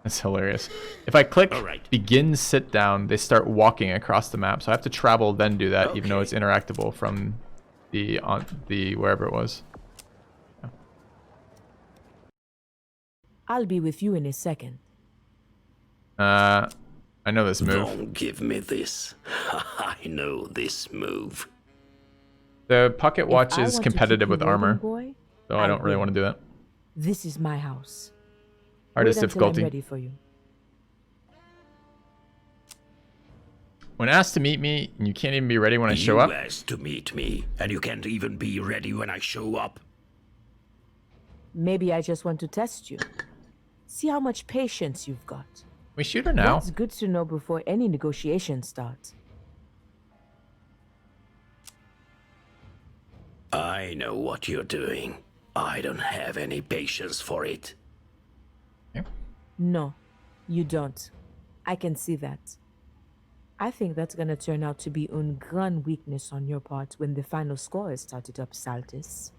That's hilarious. If I click begin sit down, they start walking across the map. So I have to travel, then do that, even though it's interactable from the wherever it was. Yeah. I'll be with you in a second. I know this move. Don't give me this. I know this move. The pocket watch If I is want to competitive keep with you waiting, armor, boy, so I don't really want to do that. This is my house. Hardest Wait until I'm difficulty. ready for you. When asked to meet me, and you can't even be ready when I show up. You asked to meet me, and you can't even be ready when I show up. Maybe I just want to test you. See how much patience you've got. We shoot her now. That's good to know before any negotiation starts. I know what you're doing. I don't have any patience for it. No, you don't. I can see that. I think that's gonna turn out to be a grand weakness on your part when the final score is started up, Saltis.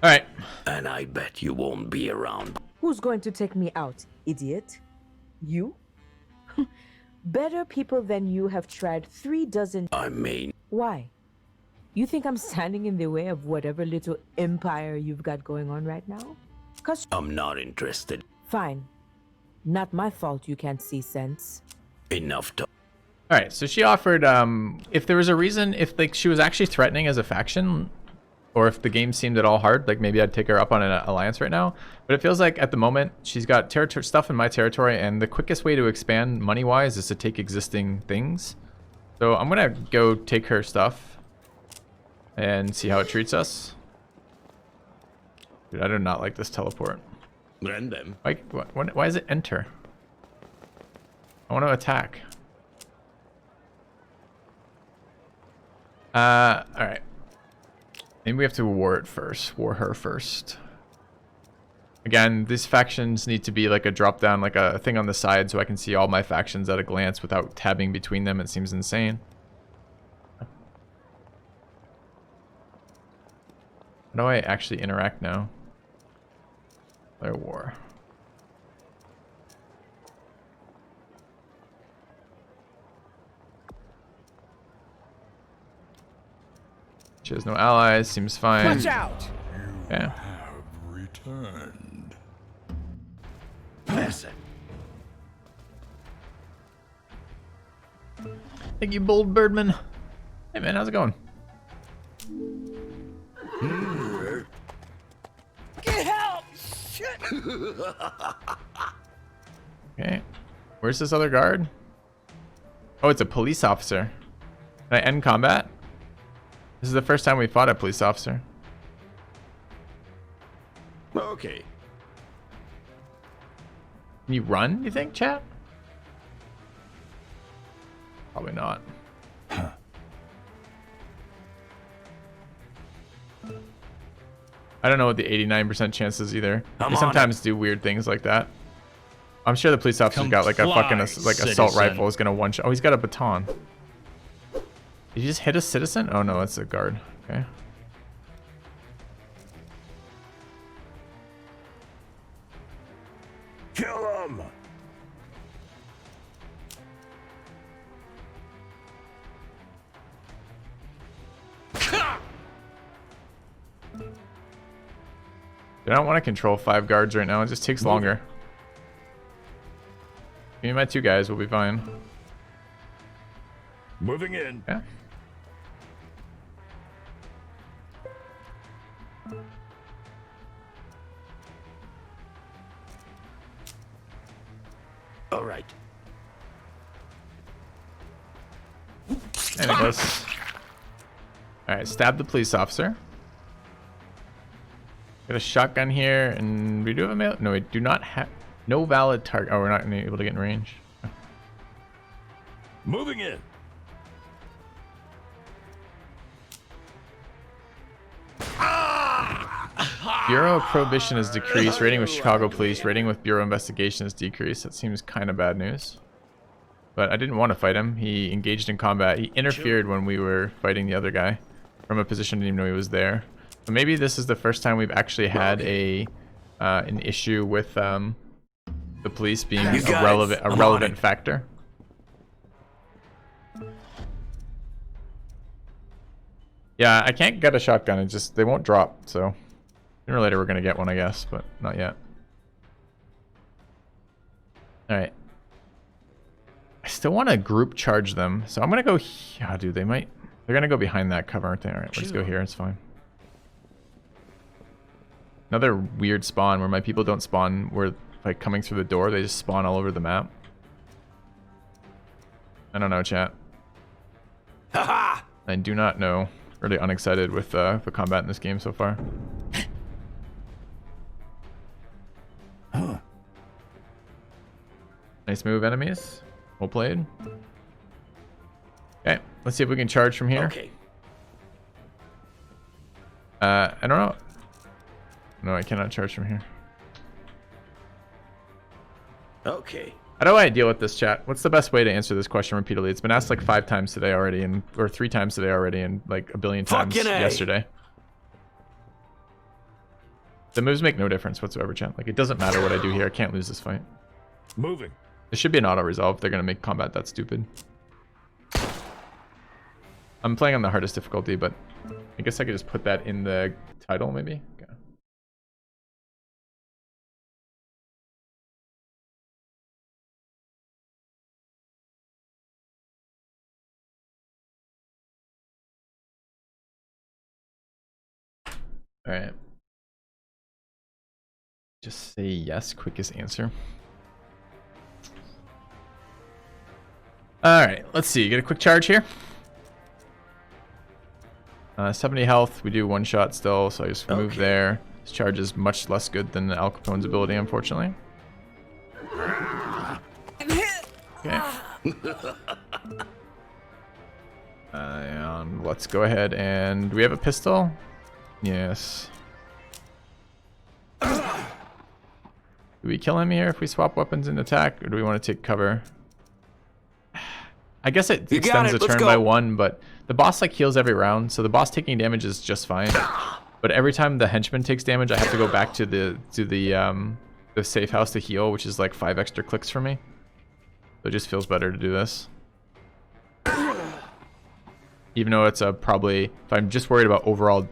Alright. And I bet you won't be around. Who's going to take me out, idiot? You? Better people than you have tried 3 dozen. I mean... Why? You think I'm standing in the way of whatever little empire you've got going on right now? 'Cause I'm not interested. fine. Not my fault you can't see sense. Enough to... Alright, so she offered, if there was a reason, if like she was actually threatening as a faction, or if the game seemed at all hard, like maybe I'd take her up on an alliance right now. But it feels like at the moment, she's got stuff in my territory, and the quickest way to expand money-wise is to take existing things. So I'm gonna go take her stuff and see how it treats us. Dude, I do not like this teleport. Random. Why does it enter? I want to attack. Alright. Maybe we have to war her first. Again, these factions need to be like a drop down, like a thing on the side so I can see all my factions at a glance without tabbing between them. It seems insane. How do I actually interact now? Declare war. She has no allies, seems fine. Watch out! Yeah. Have returned. Listen. Thank you, Bold Birdman. Hey man, how's it going? Get help! Shit! Okay. Where's this other guard? Oh, it's a police officer. Can I end combat? This is the first time we fought a police officer. Okay. Can you run, you think, chat? Probably not. I don't know what the 89% chance is either. I'm They on sometimes do weird things like that. I'm sure the police officer's got like a fucking like assault rifle is gonna one shot. Oh, he's got a baton. Did he just hit a citizen? Oh no, that's a guard. Okay. Kill him! I don't want to control 5 guards right now. It just takes longer. Give me my 2 guys. We'll be fine. Moving in. Yeah. All right. And it goes. All right, stab the police officer. Got a shotgun here, and we do have a mail. No, we do not have. No valid target. Oh, we're not able to get in range. Moving in. Bureau of Prohibition is decreased. Rating with Chicago Police. Rating with Bureau Investigation is decreased. That seems kind of bad news. But I didn't want to fight him. He engaged in combat. He interfered when we were fighting the other guy from a position I didn't even know he was there. So maybe this is the first time we've actually had a an issue with the police being a relevant factor. Yeah, I can't get a shotgun. It just they won't drop. So sooner or later we're gonna get one, I guess, but not yet. All right. I still want to group charge them, so I'm gonna go. Yeah, dude, they might. They're gonna go behind that cover, aren't they? All right, let's go here. It's fine. Another weird spawn where my people don't spawn. Where like coming through the door, they just spawn all over the map. I don't know, chat. I do not know. Really unexcited with the combat in this game so far. Nice move, enemies. Well played. Okay, let's see if we can charge from here. Okay. I don't know. No, I cannot charge from here. Okay. How do I deal with this, chat? What's the best way to answer this question repeatedly? It's been asked like 5 times today already, or 3 times today already, and like a billion times yesterday. The moves make no difference whatsoever, chat. Like, it doesn't matter what I do here. I can't lose this fight. Moving. This should be an auto resolve. They're gonna make combat that stupid. I'm playing on the hardest difficulty, but I guess I could just put that in the title, maybe. Okay. All right. Just say yes, quickest answer. All right, let's see. Get a quick charge here. 70 health. We do 1 shot still, so I just move there. This charge is much less good than Al Capone's ability, unfortunately. Okay. And let's go ahead and... Do we have a pistol? Yes. Do we kill him here if we swap weapons and attack, or do we want to take cover? I guess it extends the turn by 1, but the boss like heals every round, so the boss taking damage is just fine. But every time the henchman takes damage, I have to go back to the safe house to heal, which is like 5 extra clicks for me. So it just feels better to do this. Even though it's probably, if I'm just worried about overall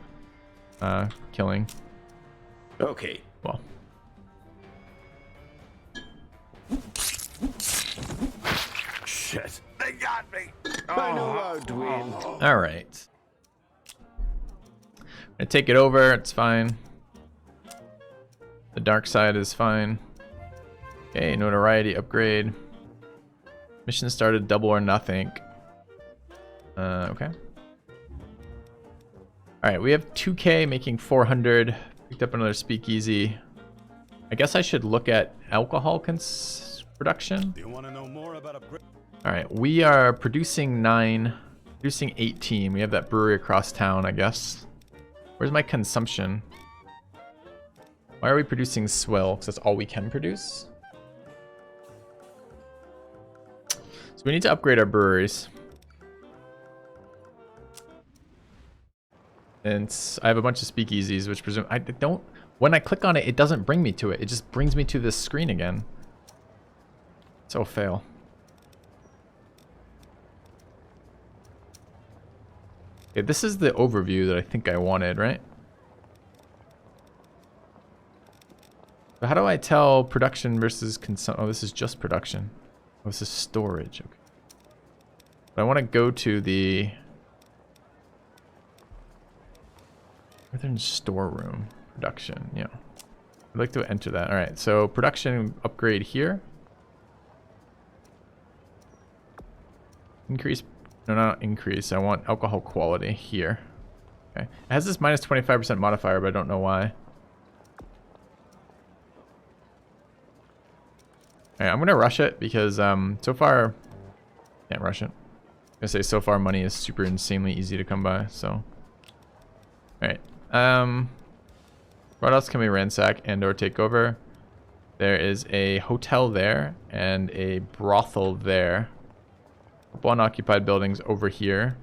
killing. Okay. Well. Shit. They got me. I know how to win. All right. I'm gonna take it over. It's fine. The dark side is fine. Okay, notoriety upgrade. Mission started, double or nothing. Okay. All right, we have 2K making 400. Picked up another speakeasy. I guess I should look at alcohol production. Do you want to know more about a All right, we are producing 9, producing 18. We have that brewery across town, I guess. Where's my consumption? Why are we producing swill? Because that's all we can produce. So we need to upgrade our breweries. And I have a bunch of speakeasies, which presume I don't. When I click on it, it doesn't bring me to it. It just brings me to this screen again. So fail. Okay, this is the overview that I think I wanted, right? But how do I tell production versus consumption? Oh, this is just production. Oh, this is storage. Okay. But I want to go to the northern storeroom production. Yeah, I'd like to enter that. All right, so production upgrade here. Increase. No, not increase. I want alcohol quality here. Okay. It has this minus 25% modifier, but I don't know why. Alright, I'm gonna rush it because so far can't rush it. I'm gonna say so far money is super insanely easy to come by, so. Alright. What else can we ransack and or take over? There is a hotel there and a brothel there. Couple unoccupied buildings over here.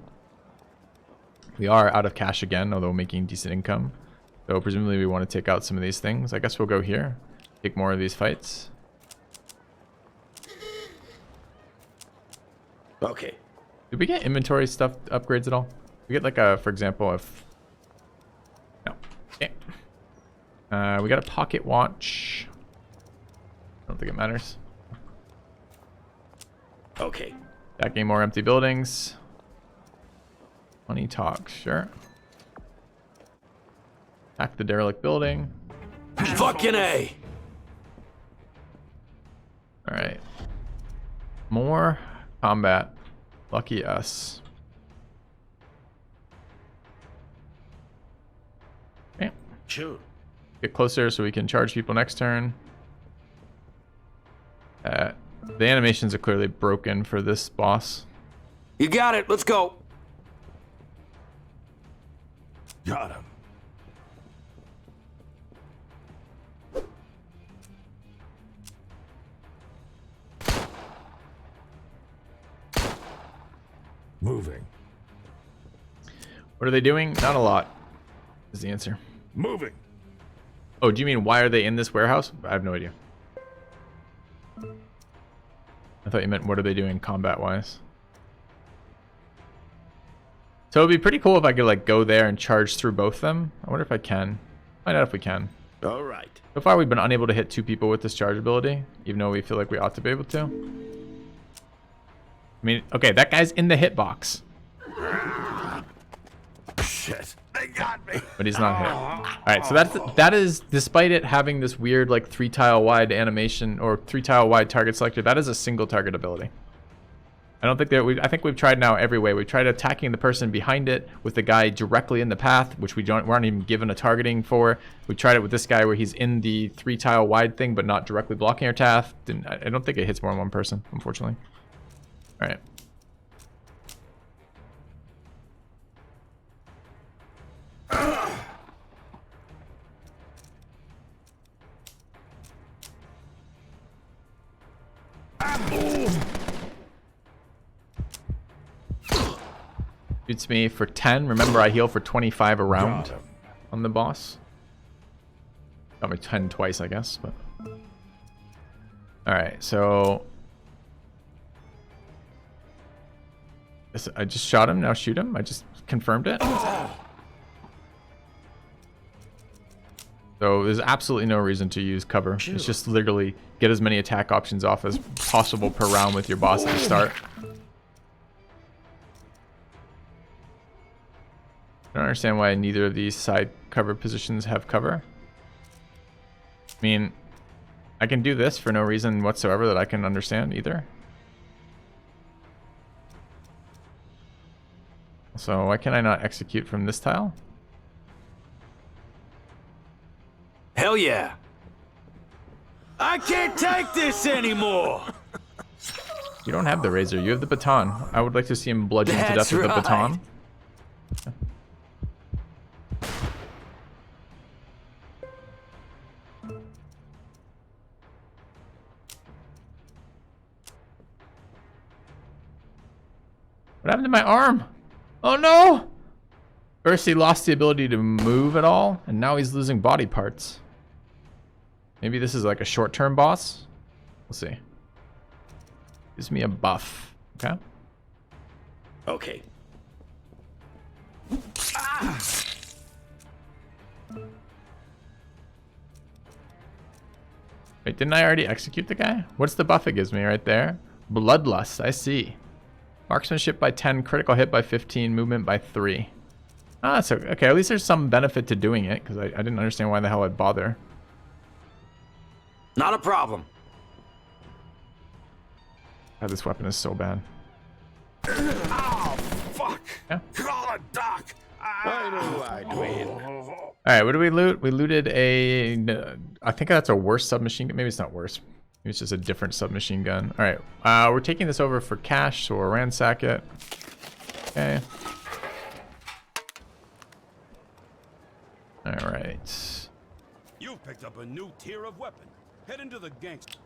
We are out of cash again, although making decent income. So presumably we want to take out some of these things. I guess we'll go here. Take more of these fights. Okay. Did we get inventory stuff upgrades at all? We get like a, for example, if... No. Okay. We got a pocket watch. I don't think it matters. Okay. Stacking more empty buildings. Money talk, sure. Attack the derelict building. Fucking A! Alright. More combat. Lucky us. Okay. Sure. Get closer so we can charge people next turn. The animations are clearly broken for this boss. You got it. Let's go. Got him. Moving. What are they doing? Not a lot, is the answer. Moving. Oh, do you mean why are they in this warehouse? I have no idea. I thought you meant what are they doing combat-wise. So it'd be pretty cool if I could like go there and charge through both of them. I wonder if I can. Find out if we can. All right. So far we've been unable to hit 2 people with this charge ability, even though we feel like we ought to be able to. I mean, okay, that guy's in the hitbox. Shit. They got me. But he's not hit. Alright, so that is, despite it having this weird like 3-tile wide animation or 3-tile wide target selector, that is a single target ability. I don't think that I think we've tried now every way. We've tried attacking the person behind it with the guy directly in the path, which we aren't even given a targeting for. We tried it with this guy where he's in the 3-tile wide thing, but not directly blocking our path. I don't think it hits more than one person, unfortunately. All right. Shoots me for 10. Remember, I heal for 25 a round on the boss. Got me 10 twice, I guess. But all right, so I just shot him. Now shoot him. I just confirmed it. So there's absolutely no reason to use cover. It's just literally get as many attack options off as possible per round with your boss at the start. I don't understand why neither of these side cover positions have cover. I mean, I can do this for no reason whatsoever that I can understand either. So why can I not execute from this tile? Hell yeah. I can't take this anymore. You don't have the razor, you have the baton. I would like to see him bludgeoned to death with the baton. What happened to my arm? Oh no! First he lost the ability to move at all, and now he's losing body parts. Maybe this is like a short-term boss? We'll see. Gives me a buff. Okay. Okay. Wait, didn't I already execute the guy? What's the buff it gives me right there? Bloodlust, I see. Marksmanship by 10, critical hit by 15, movement by 3. Ah, that's okay. At least there's some benefit to doing it, because I didn't understand why the hell I'd bother. Not a problem. God, this weapon is so bad. Oh, fuck! Yeah. Call a doc! I know I'd win. Alright, what did we loot? We looted a... I think that's a worse submachine gun. Maybe it's not worse. Maybe it's just a different submachine gun. Alright, we're taking this over for cash, so we'll ransack it. Okay. Alright. You've picked up a new tier of weapon. Head into the gangster.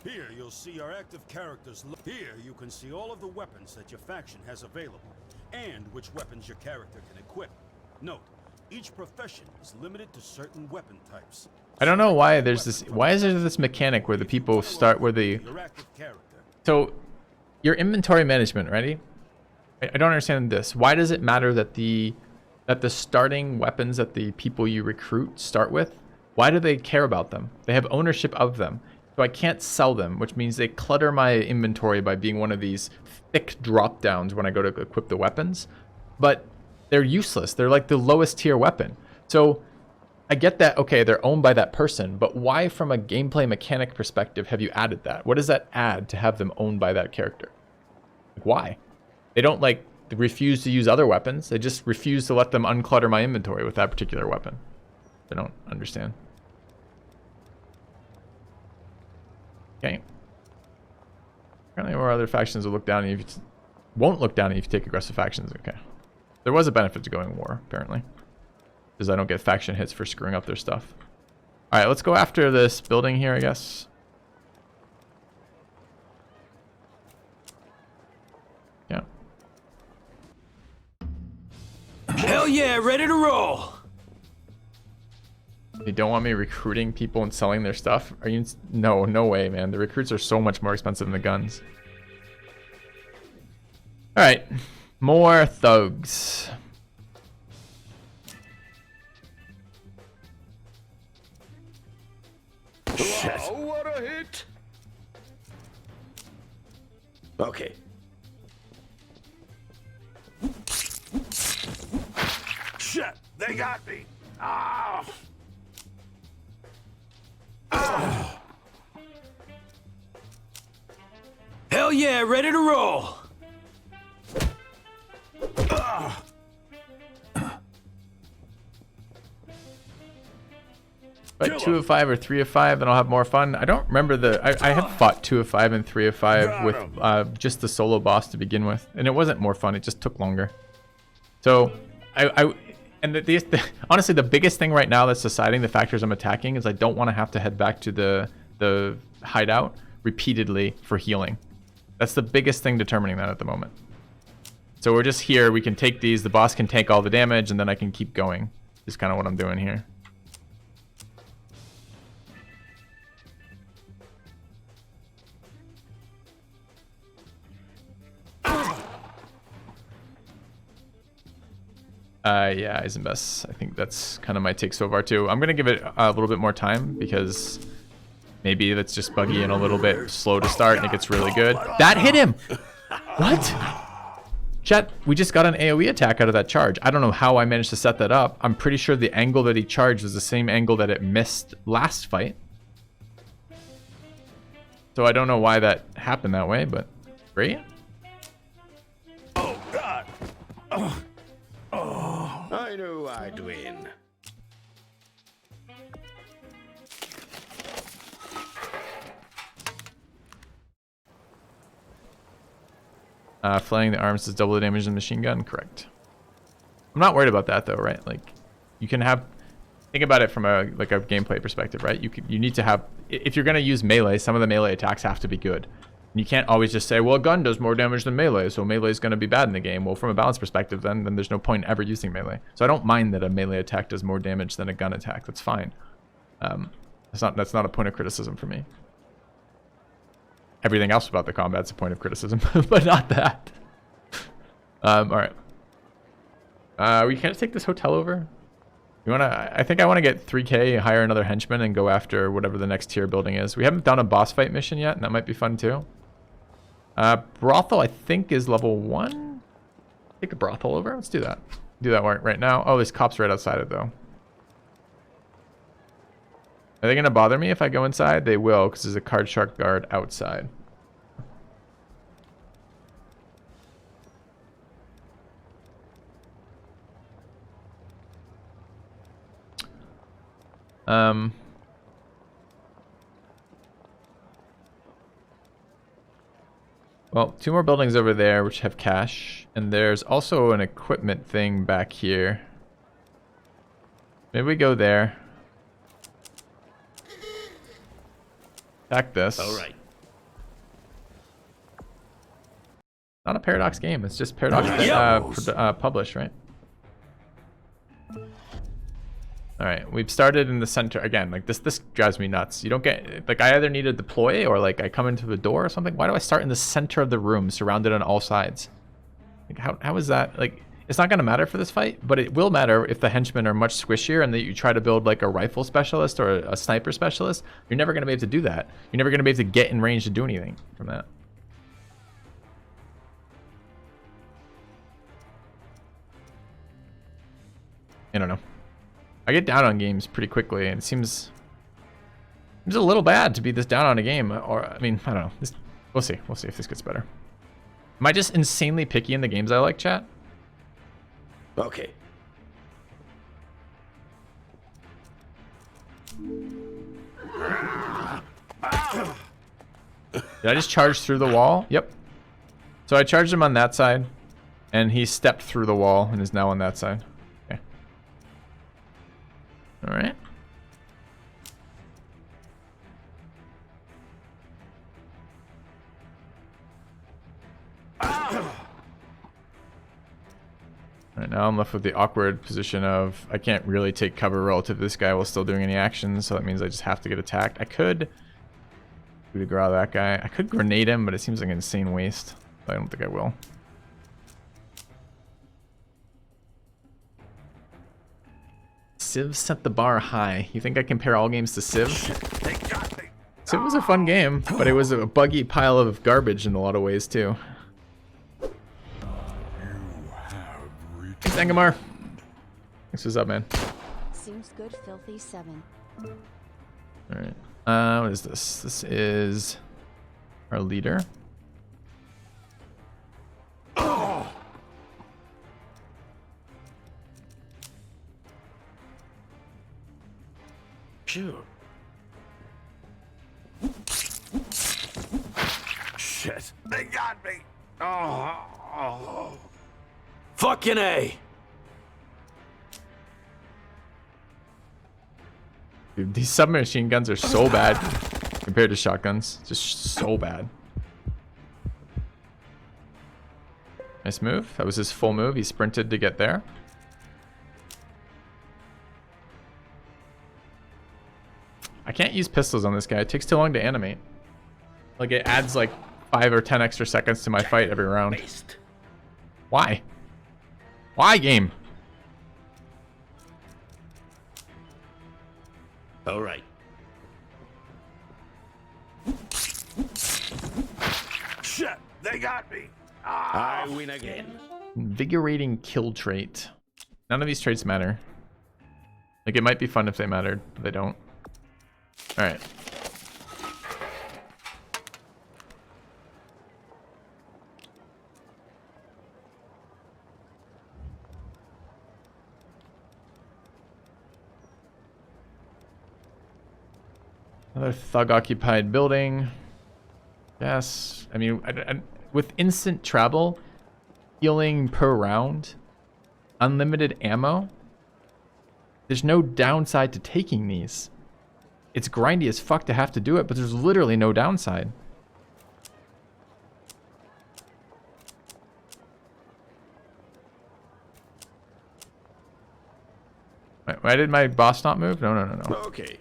Here you'll see our active characters. Here you can see all of the weapons that your faction has available, and which weapons your character can equip. Note, each profession is limited to certain weapon types. I don't know why there's this... Why is there this mechanic where the people start... Where the... So, your inventory management, ready? I don't understand this. Why does it matter that the starting weapons that the people you recruit start with, why do they care about them? They have ownership of them. So I can't sell them, which means they clutter my inventory by being one of these thick drop downs when I go to equip the weapons. But they're useless. They're like the lowest tier weapon. So I get that, okay, they're owned by that person, but why from a gameplay mechanic perspective have you added that? What does that add to have them owned by that character? Like, why? They don't like refuse to use other weapons. They just refuse to let them unclutter my inventory with that particular weapon. I don't understand. Okay. Apparently more other factions will look down on you if you won't look down on you if you take aggressive factions. Okay. There was a benefit to going war, apparently. Because I don't get faction hits for screwing up their stuff. Alright, let's go after this building here, I guess. Yeah. Hell yeah, ready to roll! They don't want me recruiting people and selling their stuff? Are you... No, no way, man. The recruits are so much more expensive than the guns. Alright. More thugs. Shit. Oh, what a hit! Okay. Shit! They got me! Ah! Hell yeah, ready to roll! Fight 2 of 5 or 3 of 5 and I'll have more fun. I don't remember the... I have fought 2 of 5 and 3 of 5 with just the solo boss to begin with. And it wasn't more fun, it just took longer. So, honestly, the biggest thing right now that's deciding the factors I'm attacking is I don't want to have to head back to the hideout repeatedly for healing. That's the biggest thing determining that at the moment. So we're just here, we can take these, the boss can take all the damage, and then I can keep going. Is kind of what I'm doing here. Yeah, Eisenbess. I think that's kind of my take so far too. I'm gonna give it a little bit more time because maybe that's just buggy and a little bit slow to start and it gets really good. That hit him! What? Chat, we just got an AoE attack out of that charge. I don't know how I managed to set that up. I'm pretty sure the angle that he charged was the same angle that it missed last fight. So I don't know why that happened that way, but great. Oh, God! I knew I'd win. Flaying the arms does double the damage in the machine gun. Correct. I'm not worried about that though, right? Like, you can have... Think about it from a gameplay perspective, right? You need to have... If you're going to use melee, some of the melee attacks have to be good. You can't always just say, well, a gun does more damage than melee, so melee is going to be bad in the game. Well, from a balance perspective, then there's no point ever using melee. So I don't mind that a melee attack does more damage than a gun attack. That's fine. That's not a point of criticism for me. Everything else about the combat's a point of criticism, but not that. All right. We can't take this hotel over. You wanna? I think I want to get 3K, hire another henchman, and go after whatever the next tier building is. We haven't done a boss fight mission yet, and that might be fun too. Brothel, I think, is level 1. Take the brothel over. Let's do that. Do that right now. Oh, there's cops right outside it, though. Are they going to bother me if I go inside? They will, because there's a card shark guard outside. Well, 2 more buildings over there which have cash, and there's also an equipment thing back here. Maybe we go there. Attack this. All right. Not a Paradox game. It's just Paradox published, right? All right, we've started in the center again. Like this drives me nuts. You don't get, like, I either need to deploy or like I come into the door or something. Why do I start in the center of the room, surrounded on all sides? Like how is that? Like, it's not gonna matter for this fight, but it will matter if the henchmen are much squishier and that you try to build like a rifle specialist or a sniper specialist. You're never gonna be able to do that. You're never gonna be able to get in range to do anything from that. I don't know. I get down on games pretty quickly, and it seems a little bad to be this down on a game. Or, I mean, I don't know. We'll see. We'll see if this gets better. Am I just insanely picky in the games I like, chat? Okay. Did I just charge through the wall? Yep. So I charged him on that side, and he stepped through the wall and is now on that side. Okay. All right. Right now I'm left with the awkward position of I can't really take cover relative to this guy while still doing any actions, so that means I just have to get attacked. I could coup de grace that guy. I could grenade him, but it seems like an insane waste. I don't think I will. Civ set the bar high. You think I compare all games to Civ? Civ was a fun game, but it was a buggy pile of garbage in a lot of ways too. Thanks, Angamar. Thanks for up, man. Seems good, Filthy 7. Alright. What is this? This is our leader. Oh. Sure. Shit, they got me. Oh. Fucking A. Dude, these submachine guns are so bad compared to shotguns. Just so bad. Nice move. That was his full move. He sprinted to get there. I can't use pistols on this guy. It takes too long to animate. Like, it adds like 5 or 10 extra seconds to my fight every round. Why? Why, game? All right. Shit, they got me. I win again. Invigorating kill trait. None of these traits matter. Like, it might be fun if they mattered, but they don't. Alright. Another thug-occupied building. Yes. I mean, with instant travel, healing per round, unlimited ammo, there's no downside to taking these. It's grindy as fuck to have to do it, but there's literally no downside. Why did my boss not move? No. Okay.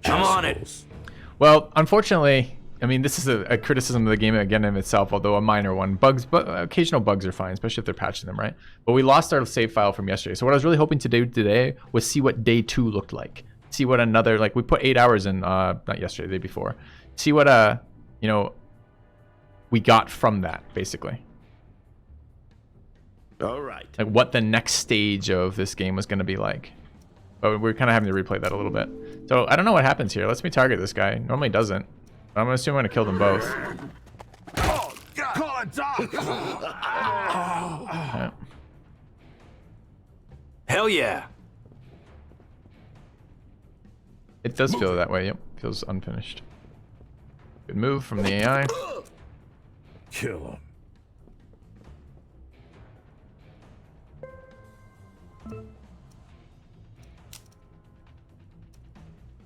I'm on it. Well, unfortunately, I mean, this is a criticism of the game again in itself, although a minor one. Bugs, but occasional bugs are fine, especially if they're patching them, right? But we lost our save file from yesterday. So what I was really hoping to do today was see what day 2 looked like. See what another, like we put 8 hours in, not yesterday, the day before. See what, you know, we got from that, basically. All right. Like what the next stage of this game was going to be like. But we're kind of having to replay that a little bit. So I don't know what happens here. Let's me target this guy. Normally doesn't. But I'm going to assume I'm going to kill them both. Oh, God. Call it doc. Yeah. Hell yeah. It does feel that way. Yep. Feels unfinished. Good move from the AI. Kill him.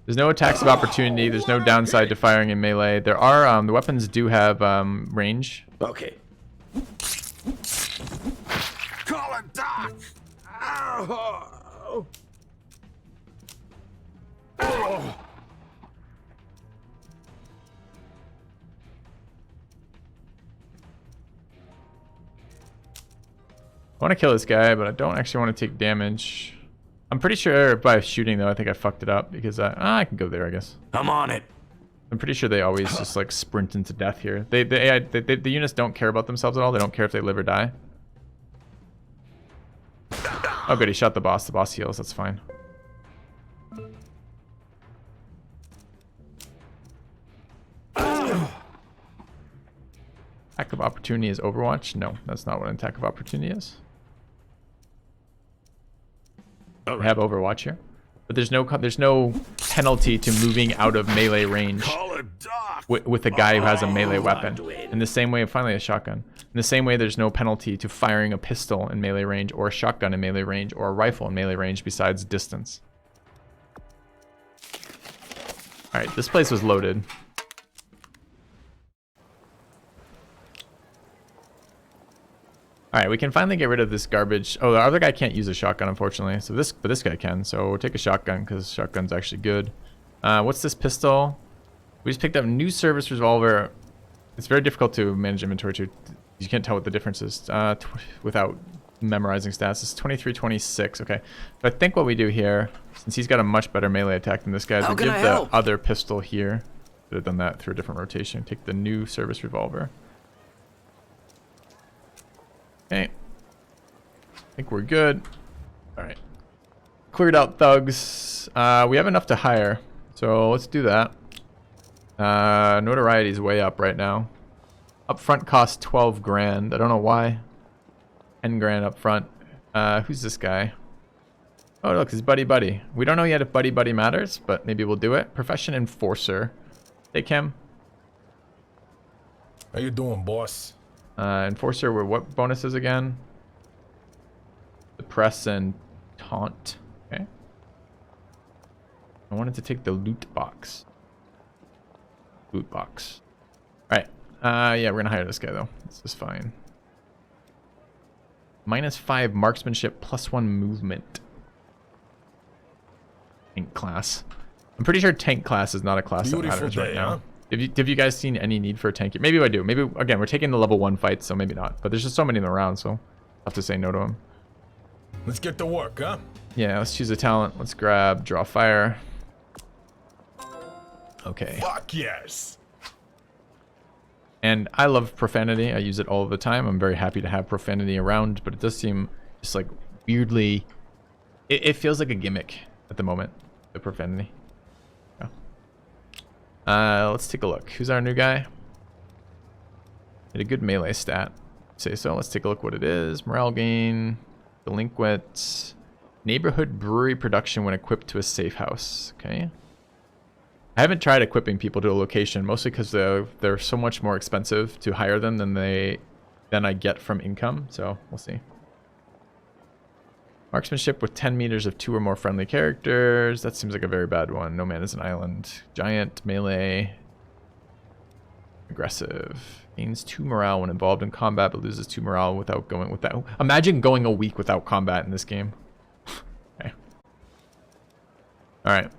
There's no attacks of opportunity. There's no downside to firing in melee. There are, the weapons do have range. Okay. Call it doc. Ow. Oh. I want to kill this guy, but I don't actually want to take damage. I'm pretty sure by shooting, though, I think I fucked it up because I can go there, I guess. I'm on it. I'm pretty sure they always just like sprint into death here. The units don't care about themselves at all. They don't care if they live or die. Oh, good. He shot the boss. The boss heals. That's fine. Attack of opportunity is Overwatch? No, that's not what an attack of opportunity is. We have Overwatch here, but there's no penalty to moving out of melee range with a guy who has a melee weapon. In the same way, finally a shotgun. In the same way, there's no penalty to firing a pistol in melee range, or a shotgun in melee range, or a rifle in melee range besides distance. All right, this place was loaded. All right, we can finally get rid of this garbage. Oh, the other guy can't use a shotgun, unfortunately. So but this guy can. So we'll take a shotgun because shotgun's actually good. What's this pistol? We just picked up new service revolver. It's very difficult to manage inventory too. You can't tell what the difference is without memorizing stats. It's 23-26. Okay, but I think what we do here, since he's got a much better melee attack than this guy, is we give the other pistol here. Could have done that through a different rotation. Take the new service revolver. Okay. I think we're good. Alright. Cleared out thugs. We have enough to hire. So let's do that. Notoriety is way up right now. Upfront cost 12 grand. I don't know why. 10 grand up front. Who's this guy? Oh, look, it's Buddy Buddy. We don't know yet if Buddy Buddy matters, but maybe we'll do it. Profession Enforcer. Take him. How you doing, boss? Enforcer were what bonuses again? Suppress and taunt. Okay. I wanted to take the loot box. Loot box. Alright. Yeah, we're gonna hire this guy though. This is fine. -5 marksmanship, +1 movement. Tank class. I'm pretty sure tank class is not a class that matters right now. Have you guys seen any need for a tank? Maybe I do. Maybe, again, we're taking the level 1 fights, so maybe not. But there's just so many in the round, so I'll have to say no to them. Let's get to work, huh? Yeah, let's choose a talent. Let's grab draw fire. Okay. Fuck yes. And I love profanity. I use it all the time. I'm very happy to have profanity around, but it does seem just like weirdly... It feels like a gimmick at the moment, the profanity. Let's take a look. Who's our new guy? Had a good melee stat. Say so. Let's take a look what it is. Morale gain. Delinquent. Neighborhood brewery production when equipped to a safe house. Okay. I haven't tried equipping people to a location, mostly because they're so much more expensive to hire them than I get from income. So we'll see. Marksmanship with 10 meters of 2 or more friendly characters. That seems like a very bad one. No man is an island. Giant, melee. Aggressive. Gains 2 morale when involved in combat, but loses 2 morale without going without. Imagine going a week without combat in this game. Okay. All right.